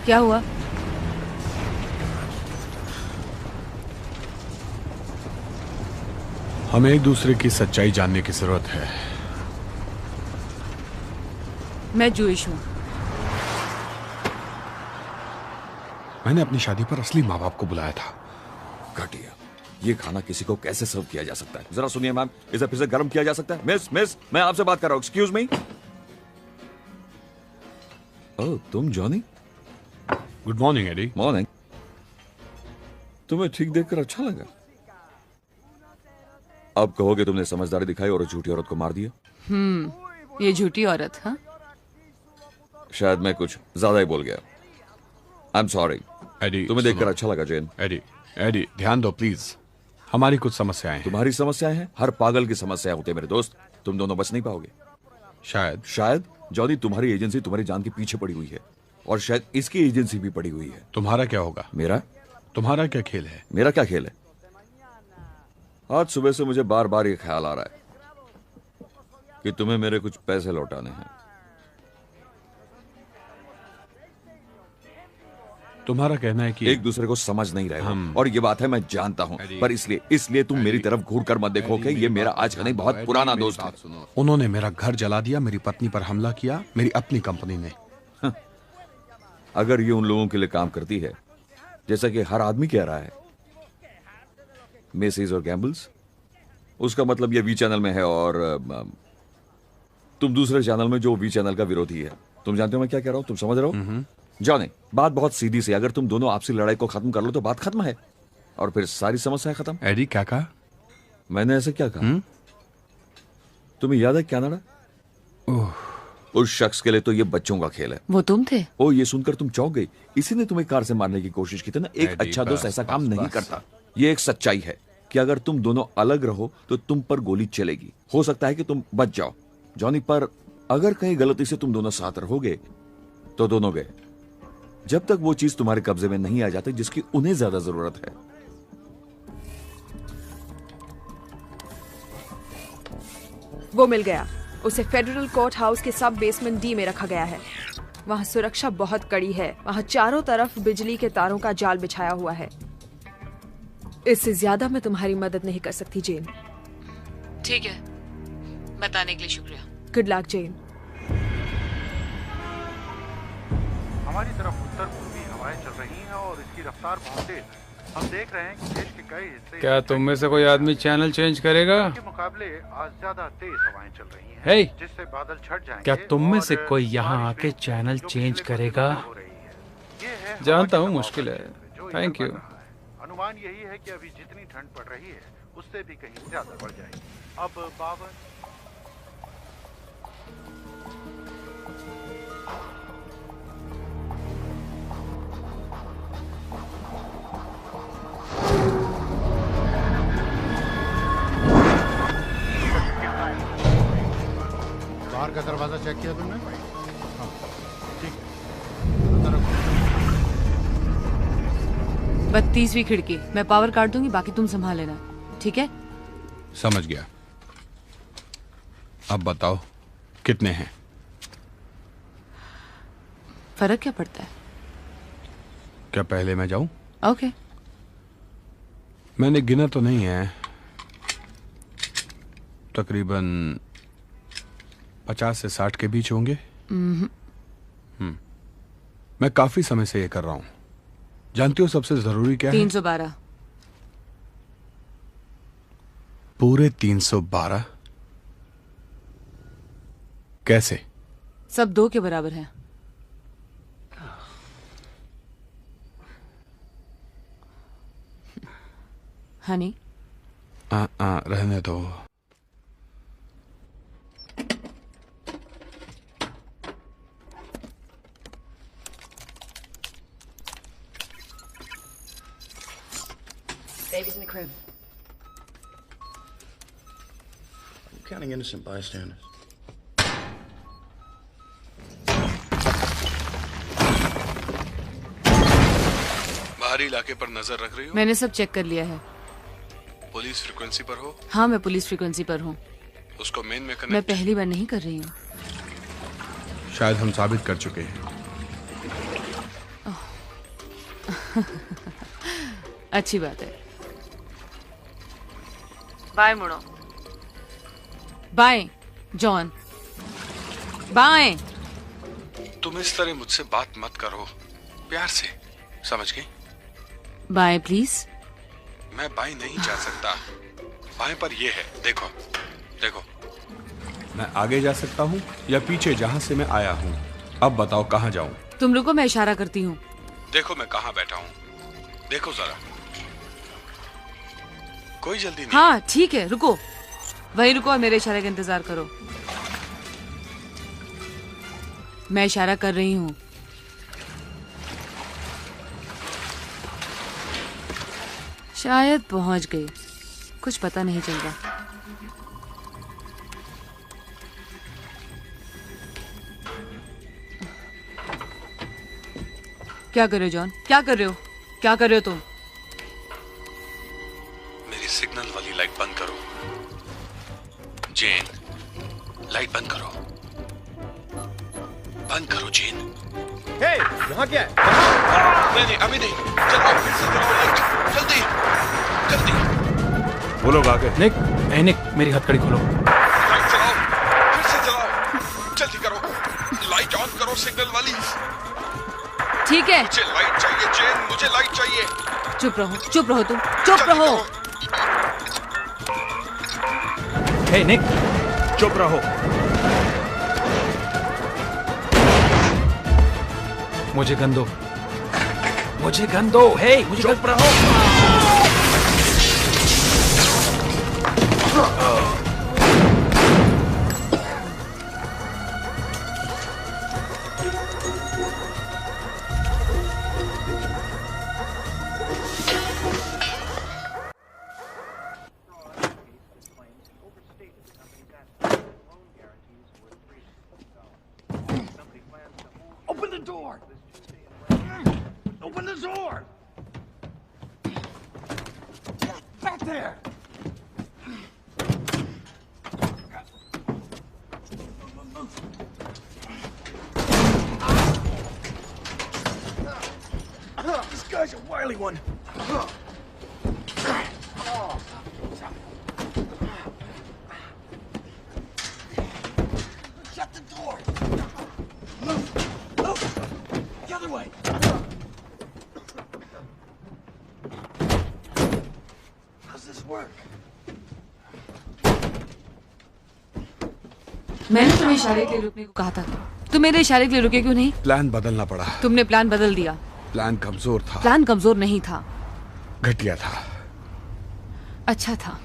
क्या हुआ? हमें एक दूसरे की सच्चाई जानने की जरूरत है। मैं जूइश हूँ। मैंने अपनी शादी पर असली माँ बाप को बुलाया था। घटिया। ये खाना किसी को कैसे सर्व किया जा सकता है? जरा सुनिए मैम, इसे फिर से गर्म किया जा सकता है? मिस मैं आपसे बात कर रहा हूँ। Excuse me. ओह, तुम Johnny? Good morning Eddie. Morning. तुम्हें ठीक देखकर अच्छा लगा। अब कहोगे तुमने समझदारी दिखाई और झूठी औरत को मार दिया। ये झूठी औरत? हाँ, शायद मैं कुछ ज्यादा ही बोल गया। I am sorry. एडी, तुम्हें देखकर अच्छा लगा जेन। एडी ध्यान दो प्लीज। हमारी कुछ समस्याएं हैं। तुम्हारी समस्याएं हैं? हर पागल की समस्याएं होती है मेरे दोस्त। तुम दोनों बच नहीं पाओगे। शायद जॉनी, तुम्हारी एजेंसी तुम्हारी जान के पीछे पड़ी हुई है और शायद इसकी एजेंसी भी पड़ी हुई है। तुम्हारा क्या होगा? तुम्हारा क्या खेल है? मेरा क्या खेल है? आज सुबह से मुझे बार बार ये ख्याल आ रहा है कि तुम्हें मेरे कुछ पैसे लौटाने हैं। तुम्हारा कहना है कि एक दूसरे को समझ नहीं रहे हो और ये बात है मैं जानता हूँ, पर इसलिए तुम मेरी तरफ घूर कर मत देखो कि ये मेरा आज का नहीं बहुत पुराना दोस्त है। उन्होंने मेरा घर जला दिया, मेरी पत्नी पर हमला किया, मेरी अपनी कंपनी ने। अगर ये उन लोगों के लिए काम करती है जैसा कि हर आदमी कह रहा है, मेसीज और गैम्बल्स, उसका मतलब ये वी चैनल में है और तुम दूसरे चैनल में जो वी चैनल का विरोधी है। तुम जानते हो मैं क्या कह रहा हूं? तुम समझ रहे हो? जॉनी, बात बहुत सीधी सी। अगर तुम दोनों आपसी लड़ाई को खत्म कर लो तो बात खत्म है और फिर सारी समस्याएं खत्म। एडी, क्या कहा? मैंने ऐसे क्या कहा? तुम्हें याद है कनाडा? उस शख्स के लिए तो ये बच्चों का खेल है। वो तुम थे? ओ, ये सुनकर तुम चौंक गई। इसी ने तुम्हें कार से मारने की कोशिश की थी ना। एक अच्छा दोस्त ऐसा काम नहीं करता। ये एक सच्चाई है कि अगर तुम दोनों अलग रहो तो तुम पर गोली चलेगी। हो सकता है कि तुम बच जाओ जॉनी, पर अगर कहीं गलती से तुम दोनों साथ रहोगे तो दोनों गए, जब तक वो चीज तुम्हारे कब्जे में नहीं आ जाती जिसकी उन्हें ज्यादा जरूरत है। वो मिल गया। उसे फेडरल कोर्ट हाउस के सब बेसमेंट डी में रखा गया है। वहाँ सुरक्षा बहुत कड़ी है। वहाँ चारों तरफ बिजली के तारों का जाल बिछाया हुआ है। इससे ज्यादा मैं तुम्हारी मदद नहीं कर सकती जेन। ठीक है, बताने के लिए शुक्रिया। गुड लक जेन। हमारी तरफ उत्तर पूर्वी हवाएं चल रही हैं और इसकी रफ्तार बहुत तेज है। हम देख रहे हैं कि देश के कई हिस्से क्या तुम में से कोई आदमी चैनल चेंज करेगा? के मुकाबले आज ज्यादा तेज हवाएं चल रही हैं, हे, जिससे बादल छट जाएंगे। क्या तुम में से कोई यहाँ आके चैनल चेंज करेगा? जानता हूँ मुश्किल है। Thank you. अनुमान यही है कि अभी जितनी ठंड पड़ रही है उससे भी कहीं ज्यादा बढ़ जाएगी। अब बाबर बाहर का दरवाजा चेक किया तुमने? हाँ, ठीक है। अंदर रखो। 32वीं खिड़की। मैं पावर काट दूंगी, बाकी तुम संभाल लेना, ठीक है? समझ गया। अब बताओ कितने हैं? फर्क क्या पड़ता है? क्या पहले मैं जाऊं? ओके। मैंने गिना तो नहीं है, तकरीबन 50 से 60 के बीच होंगे। मैं काफी समय से ये कर रहा हूं। जानती हो सबसे जरूरी क्या है? 312। पूरे 312? कैसे? सब 2 के बराबर है। हनी रहने दो। Baby's in the crib. I'm counting innocent bystanders. बाहरी इलाके पर नजर रख रही हो? मैंने सब चेक कर लिया है। पुलिस फ्रीक्वेंसी पर हो? हाँ, मैं पुलिस फ्रीक्वेंसी पर हूँ। उसको मेन में कनेक्ट। मैं पहली बार नहीं कर रही हूँ। शायद हम साबित कर चुके हैं। अच्छी बात है। बाएं मुड़ो। बाएं, जॉन। बाएं। तुम इस तरह मुझसे बात मत करो, प्यार से, समझ गई? बाएं प्लीज। मैं बाएं नहीं जा सकता। बाएं पर ये है, देखो देखो। मैं आगे जा सकता हूँ या पीछे जहाँ से मैं आया हूँ। अब बताओ कहाँ जाऊँ? तुम रुको, मैं इशारा करती हूँ। देखो मैं कहाँ बैठा हूँ, देखो जरा। कोई जल्दी नहीं। हाँ ठीक है, रुको। वहीं रुको और मेरे इशारे का इंतजार करो। मैं इशारा कर रही हूँ। शायद पहुंच गई, कुछ पता नहीं चल रहा। क्या कर रहे हो जॉन? क्या कर रहे हो? क्या कर रहे हो तुम? मेरी सिग्नल वाली लाइट बंद करो। जेन, लाइट बंद करो। बंद करो जेन। हे, यहाँ क्या है? नहीं, अभी नहीं। चलाओ, फिर से चलाओ लाइट। जल्दी, जल्दी। वो लोग आ गए। निक, निक, मेरी हथकड़ी खोलो। लाइट चलाओ, फिर से चलाओ। जल्दी करो, लाइट ऑन करो सिग्नल वाली। ठीक है। मुझे लाइट चाहिए जेन, मुझे लाइट चाहिए। चुप रहो, चुप रहो तुम, चुप रहो। हे निक, चुप रहो। मुझे गन दो, मुझे गन दो। हे, मुझे चुप रहो। Open the door! Open the door! Back there! This guy's a wily one. Shut the door! Move! Move! The other way! How's this work? मैंने तुम्हें इशारे के लिए रुकने को कहा था। तुम मेरे इशारे के लिए रुके क्यों नहीं? प्लान बदलना पड़ा। तुमने प्लान बदल दिया। प्लान कमजोर था। प्लान कमजोर नहीं था, घटिया था। अच्छा था।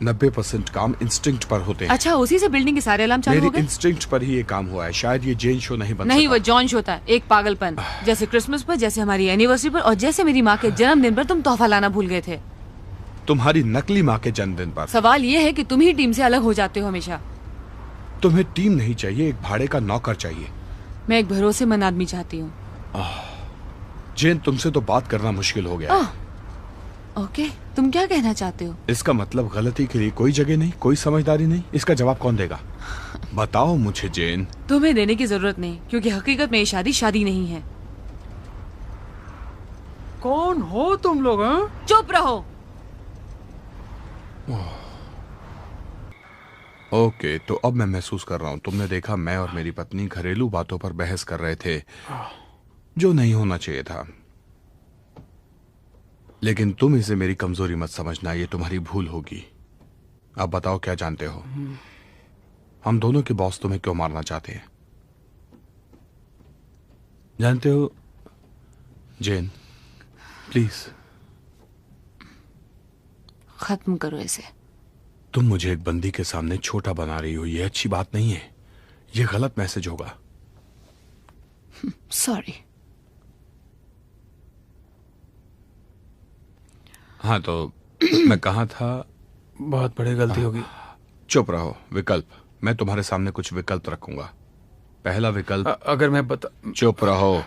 90% काम इंस्टिंक्ट पर होते हैं। अच्छा, उसी से बिल्डिंग के सारे अलार्म चालू हो मेरी गए? इंस्टिंक्ट पर ही ये काम हुआ है। शायद ये जेन शो नहीं बन नहीं, सका। वो जॉन शो था। एक पागलपन, जैसे क्रिसमस पर, जैसे हमारी एनिवर्सरी पर और जैसे मेरी माँ के जन्मदिन पर तुम तोहफा लाना भूल गए थे। तुम्हारी नकली माँ के जन्मदिन पर। सवाल ये है कि तुम ही टीम से अलग हो जाते हो हमेशा। तुम्हें टीम नहीं चाहिए, एक भाड़े का नौकर चाहिए। मैं एक भरोसेमंद आदमी चाहती हूँ। जेन, तुमसे तो बात करना मुश्किल हो गया है। ओके, तुम क्या कहना चाहते हो? इसका मतलब गलती के लिए कोई जगह नहीं, कोई समझदारी नहीं। इसका जवाब कौन देगा? बताओ मुझे जेन। तुम्हें देने की जरूरत नहीं, क्योंकि हकीकत में ये शादी नहीं है। कौन हो तुम लोग? चुप रहो। ओके, तो अब मैं महसूस कर रहा हूँ। तुमने देखा, मैं और मेरी पत्नी घरेलू बातों पर बहस कर रहे थे, जो नहीं होना चाहिए था। लेकिन तुम इसे मेरी कमजोरी मत समझना, ये तुम्हारी भूल होगी। अब बताओ क्या जानते हो? हम दोनों के बॉस तुम्हें क्यों मारना चाहते हैं? जानते हो जेन? प्लीज। खत्म करो इसे। तुम मुझे एक बंदी के सामने छोटा बना रही हो, ये अच्छी बात नहीं है। ये गलत मैसेज होगा। सॉरी। हाँ तो मैं कहाँ था? बहुत बड़ी गलती होगी। चुप रहो। विकल्प, मैं तुम्हारे सामने कुछ विकल्प रखूंगा। पहला विकल्प, अगर मैं बता। चुप रहो।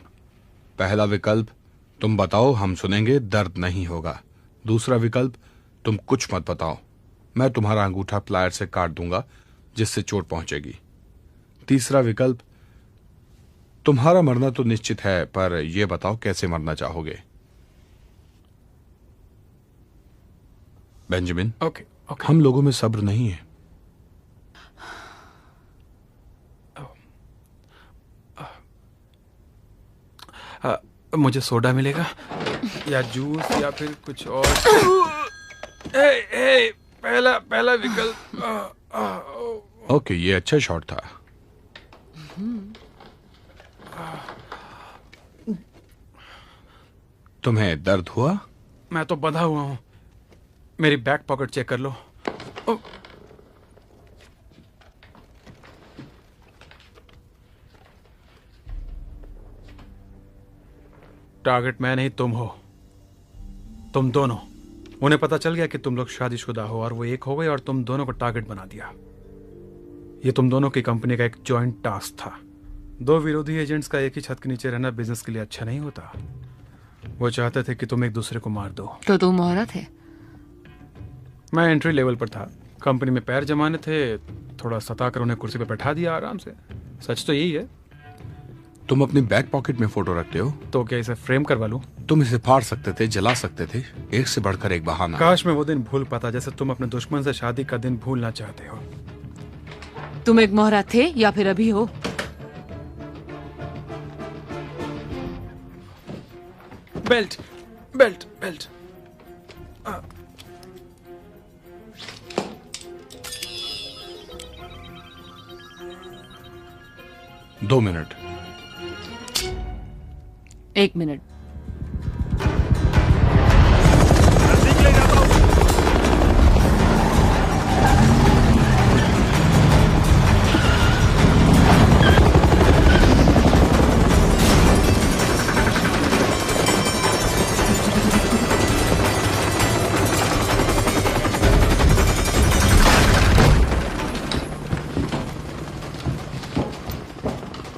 पहला विकल्प, तुम बताओ, हम सुनेंगे, दर्द नहीं होगा। दूसरा विकल्प, तुम कुछ मत बताओ, मैं तुम्हारा अंगूठा प्लायर से काट दूंगा जिससे चोट पहुंचेगी। तीसरा विकल्प, तुम्हारा मरना तो निश्चित है, पर यह बताओ कैसे मरना चाहोगे। Benjamin, okay. हम लोगों में सब्र नहीं है। मुझे सोडा मिलेगा या जूस या फिर कुछ और। पहला विकल्प। ओके, ये अच्छा शॉट था। तुम्हें दर्द हुआ? मैं तो बंधा हुआ हूं। मेरी बैक पॉकेट चेक कर लो। टारगेट मैं नहीं, तुम हो। तुम दोनों। उन्हें पता चल गया कि तुम लोग शादीशुदा हो और वो एक हो गए और तुम दोनों को टारगेट बना दिया। ये तुम दोनों की कंपनी का एक जॉइंट टास्क था। दो विरोधी एजेंट्स का एक ही छत के नीचे रहना बिजनेस के लिए अच्छा नहीं होता। वो चाहते थे कि तुम एक दूसरे को मार दो। तो तुम औरत है? मैं एंट्री लेवल पर था। कंपनी में पैर जमाने थे, थोड़ा सताकर उन्हें कुर्सी पर बैठा दिया आराम से। सच तो यही है। तुम अपनी बैक पॉकेट में फोटो रखते हो, तो क्या इसे फ्रेम करवा लूं? तुम इसे फाड़ सकते थे, जला सकते थे। एक से बढ़कर एक बहाना। काश मैं वो दिन भूल पाता जैसे तुम अपने दुश्मन से शादी का दिन भूलना चाहते हो। तुम एक मोहरा थे या फिर अभी हो? Belt belt belt. 2 minute. 1 minute.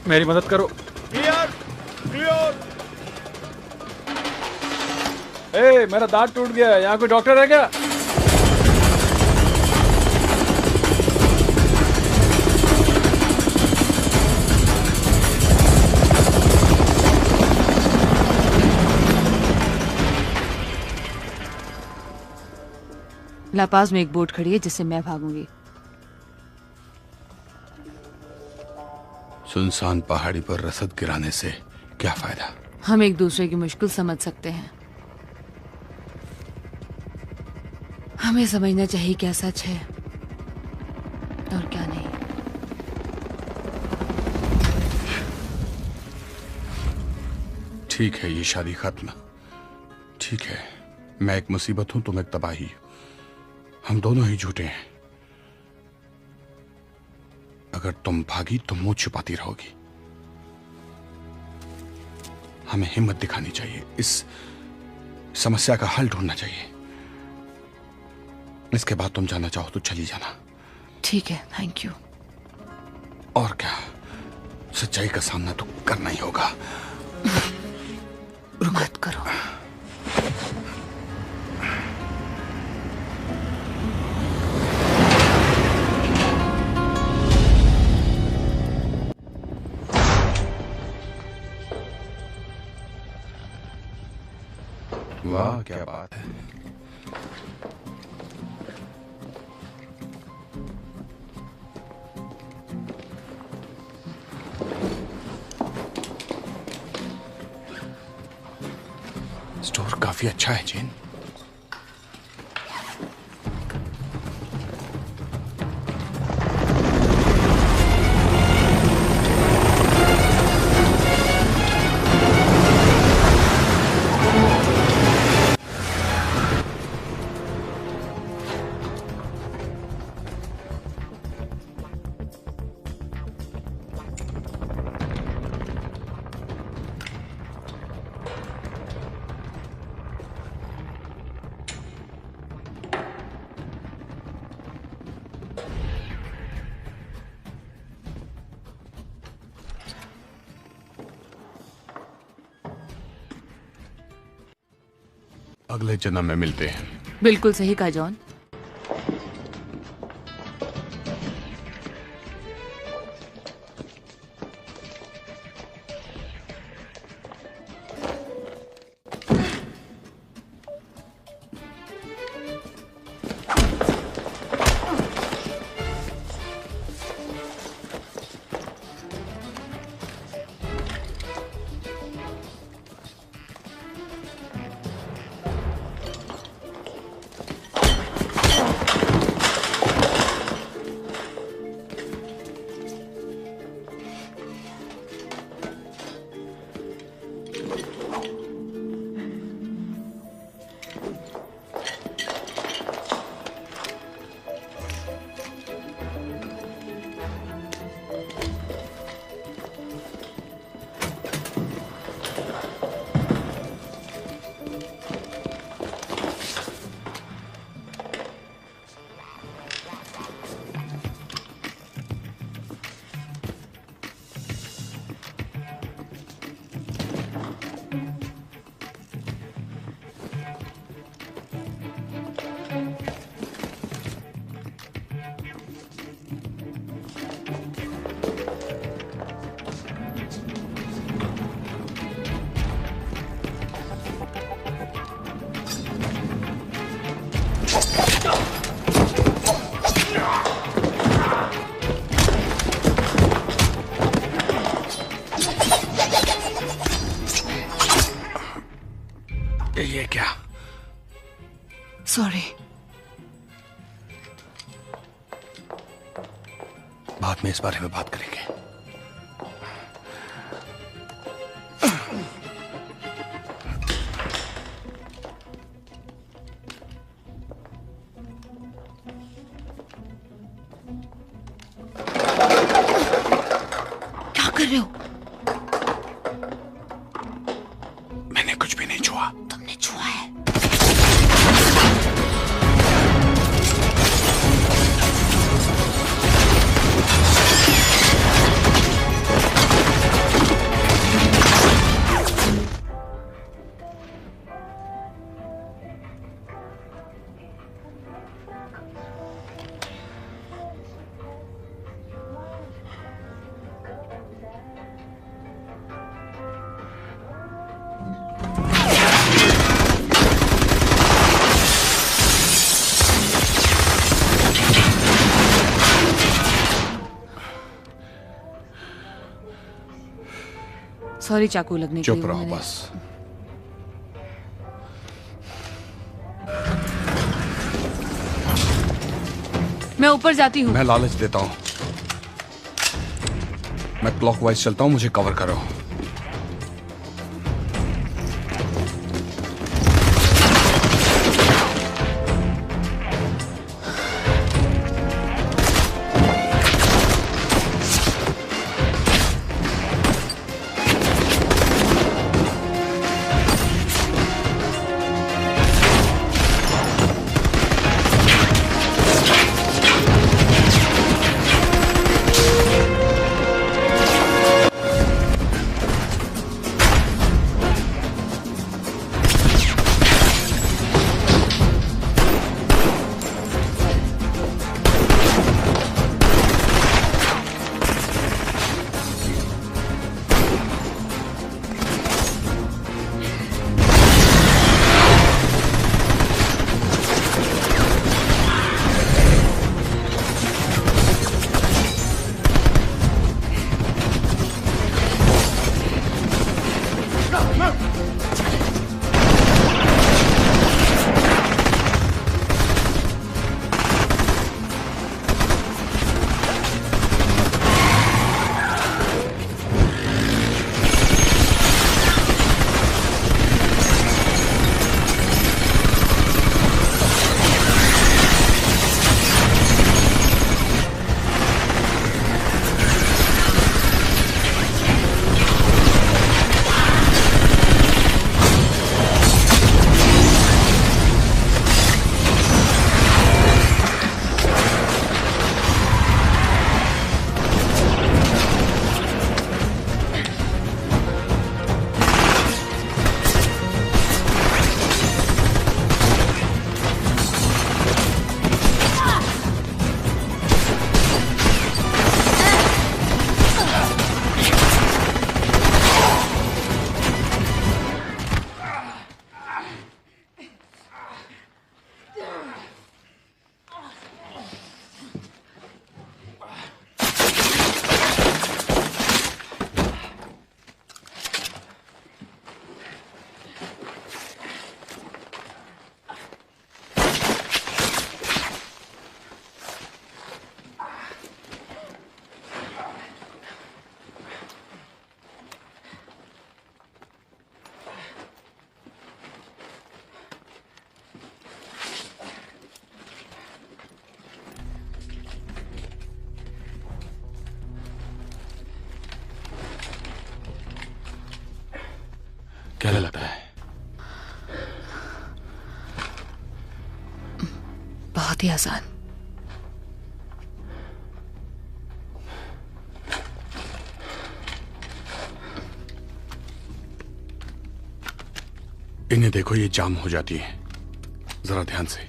मेरी मदद करो। Clear clear. ए, मेरा दांत टूट गया है, यहाँ कोई डॉक्टर है क्या? लापाज में एक बोट खड़ी है जिससे मैं भागूंगी। सुनसान पहाड़ी पर रसद गिराने से क्या फायदा? हम एक दूसरे की मुश्किल समझ सकते हैं। हमें समझना चाहिए क्या सच है और क्या नहीं। ठीक है, ये शादी खत्म। ठीक है, मैं एक मुसीबत हूं, तुम एक तबाही। हम दोनों ही झूठे हैं। अगर तुम भागी तो मुंह छुपाती रहोगी। हमें हिम्मत दिखानी चाहिए, इस समस्या का हल ढूंढना चाहिए। इसके बाद तुम जाना चाहो तो चली जाना। ठीक है, थैंक यू। और क्या, सच्चाई का सामना तो करना ही होगा। मत करो। वाह, क्या बात है। स्टोर काफी अच्छा है जेन। अगले जन्म में मिलते हैं। बिल्कुल सही कहा जॉन। ये क्या? सॉरी। बाद में इस बारे में बात करेंगे। क्या कर रहे हो? मैंने कुछ भी नहीं छुआ। तुमने छुआ है। सॉरी चाकू लगने के लिए। चुप रहो बस। मैं ऊपर जाती हूँ। मैं लालच देता हूँ। मैं क्लॉकवाइज चलता हूँ, मुझे कवर करो। क्या लगता है? बहुत ही आसान। इन्हें देखो, ये जाम हो जाती है। जरा ध्यान से।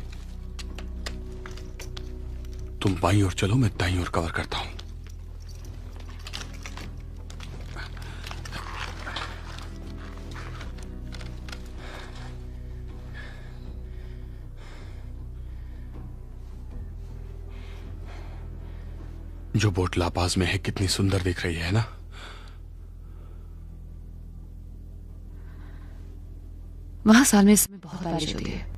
तुम बाईं ओर चलो, मैं दाईं ओर कवर करता हूं। जो बोट लापाज में है कितनी सुंदर दिख रही है ना? वहां साल में इसमें बहुत बारिश होती है।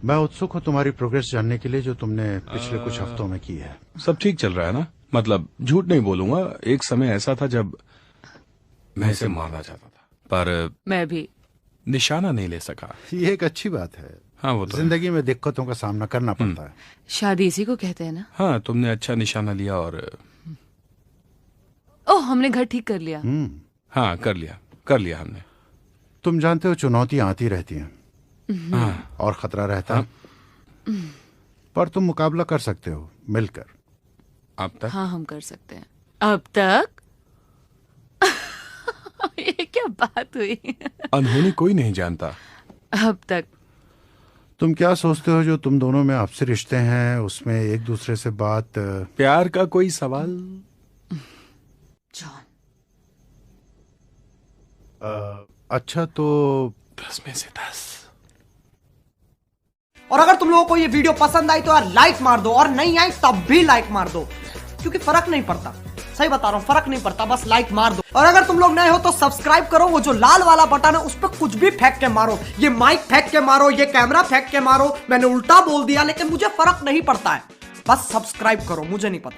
मैं उत्सुक हूं तुम्हारी प्रोग्रेस जानने के लिए जो तुमने पिछले कुछ हफ्तों में की है। सब ठीक चल रहा है ना? मतलब झूठ नहीं बोलूंगा, एक समय ऐसा था जब मैं इसे मारना चाहता था, पर मैं भी निशाना नहीं ले सका। ये एक अच्छी बात है। हाँ, वो तो जिंदगी में दिक्कतों का सामना करना पड़ता है। शादी इसी को कहते हैं ना? हाँ, तुमने अच्छा निशाना लिया और ओह, हमने घर ठीक कर लिया। हाँ, कर लिया हमने। तुम जानते हो चुनौतियां आती रहती हैं। हाँ। और खतरा रहता है, पर तुम मुकाबला कर सकते हो मिलकर। अब तक? हाँ, हम कर सकते हैं। अब तक? ये क्या बात हुई? अनहोनी कोई नहीं जानता। अब तक तुम क्या सोचते हो जो तुम दोनों में आपसी रिश्ते हैं उसमें एक दूसरे से बात? प्यार का कोई सवाल? जॉन। अच्छा तो 10 में से 10। और अगर तुम लोगों को ये वीडियो पसंद आई तो यार लाइक मार दो, और नहीं आई तब भी लाइक मार दो, क्योंकि फर्क नहीं पड़ता। सही बता रहा हूँ, फर्क नहीं पड़ता, बस लाइक मार दो। और अगर तुम लोग नए हो तो सब्सक्राइब करो, वो जो लाल वाला बटन है उस पर कुछ भी फेंक के मारो, ये माइक फेंक के मारो, ये कैमरा फेंक के मारो। मैंने उल्टा बोल दिया लेकिन मुझे फर्क नहीं पड़ता है, बस सब्सक्राइब करो, मुझे नहीं पता।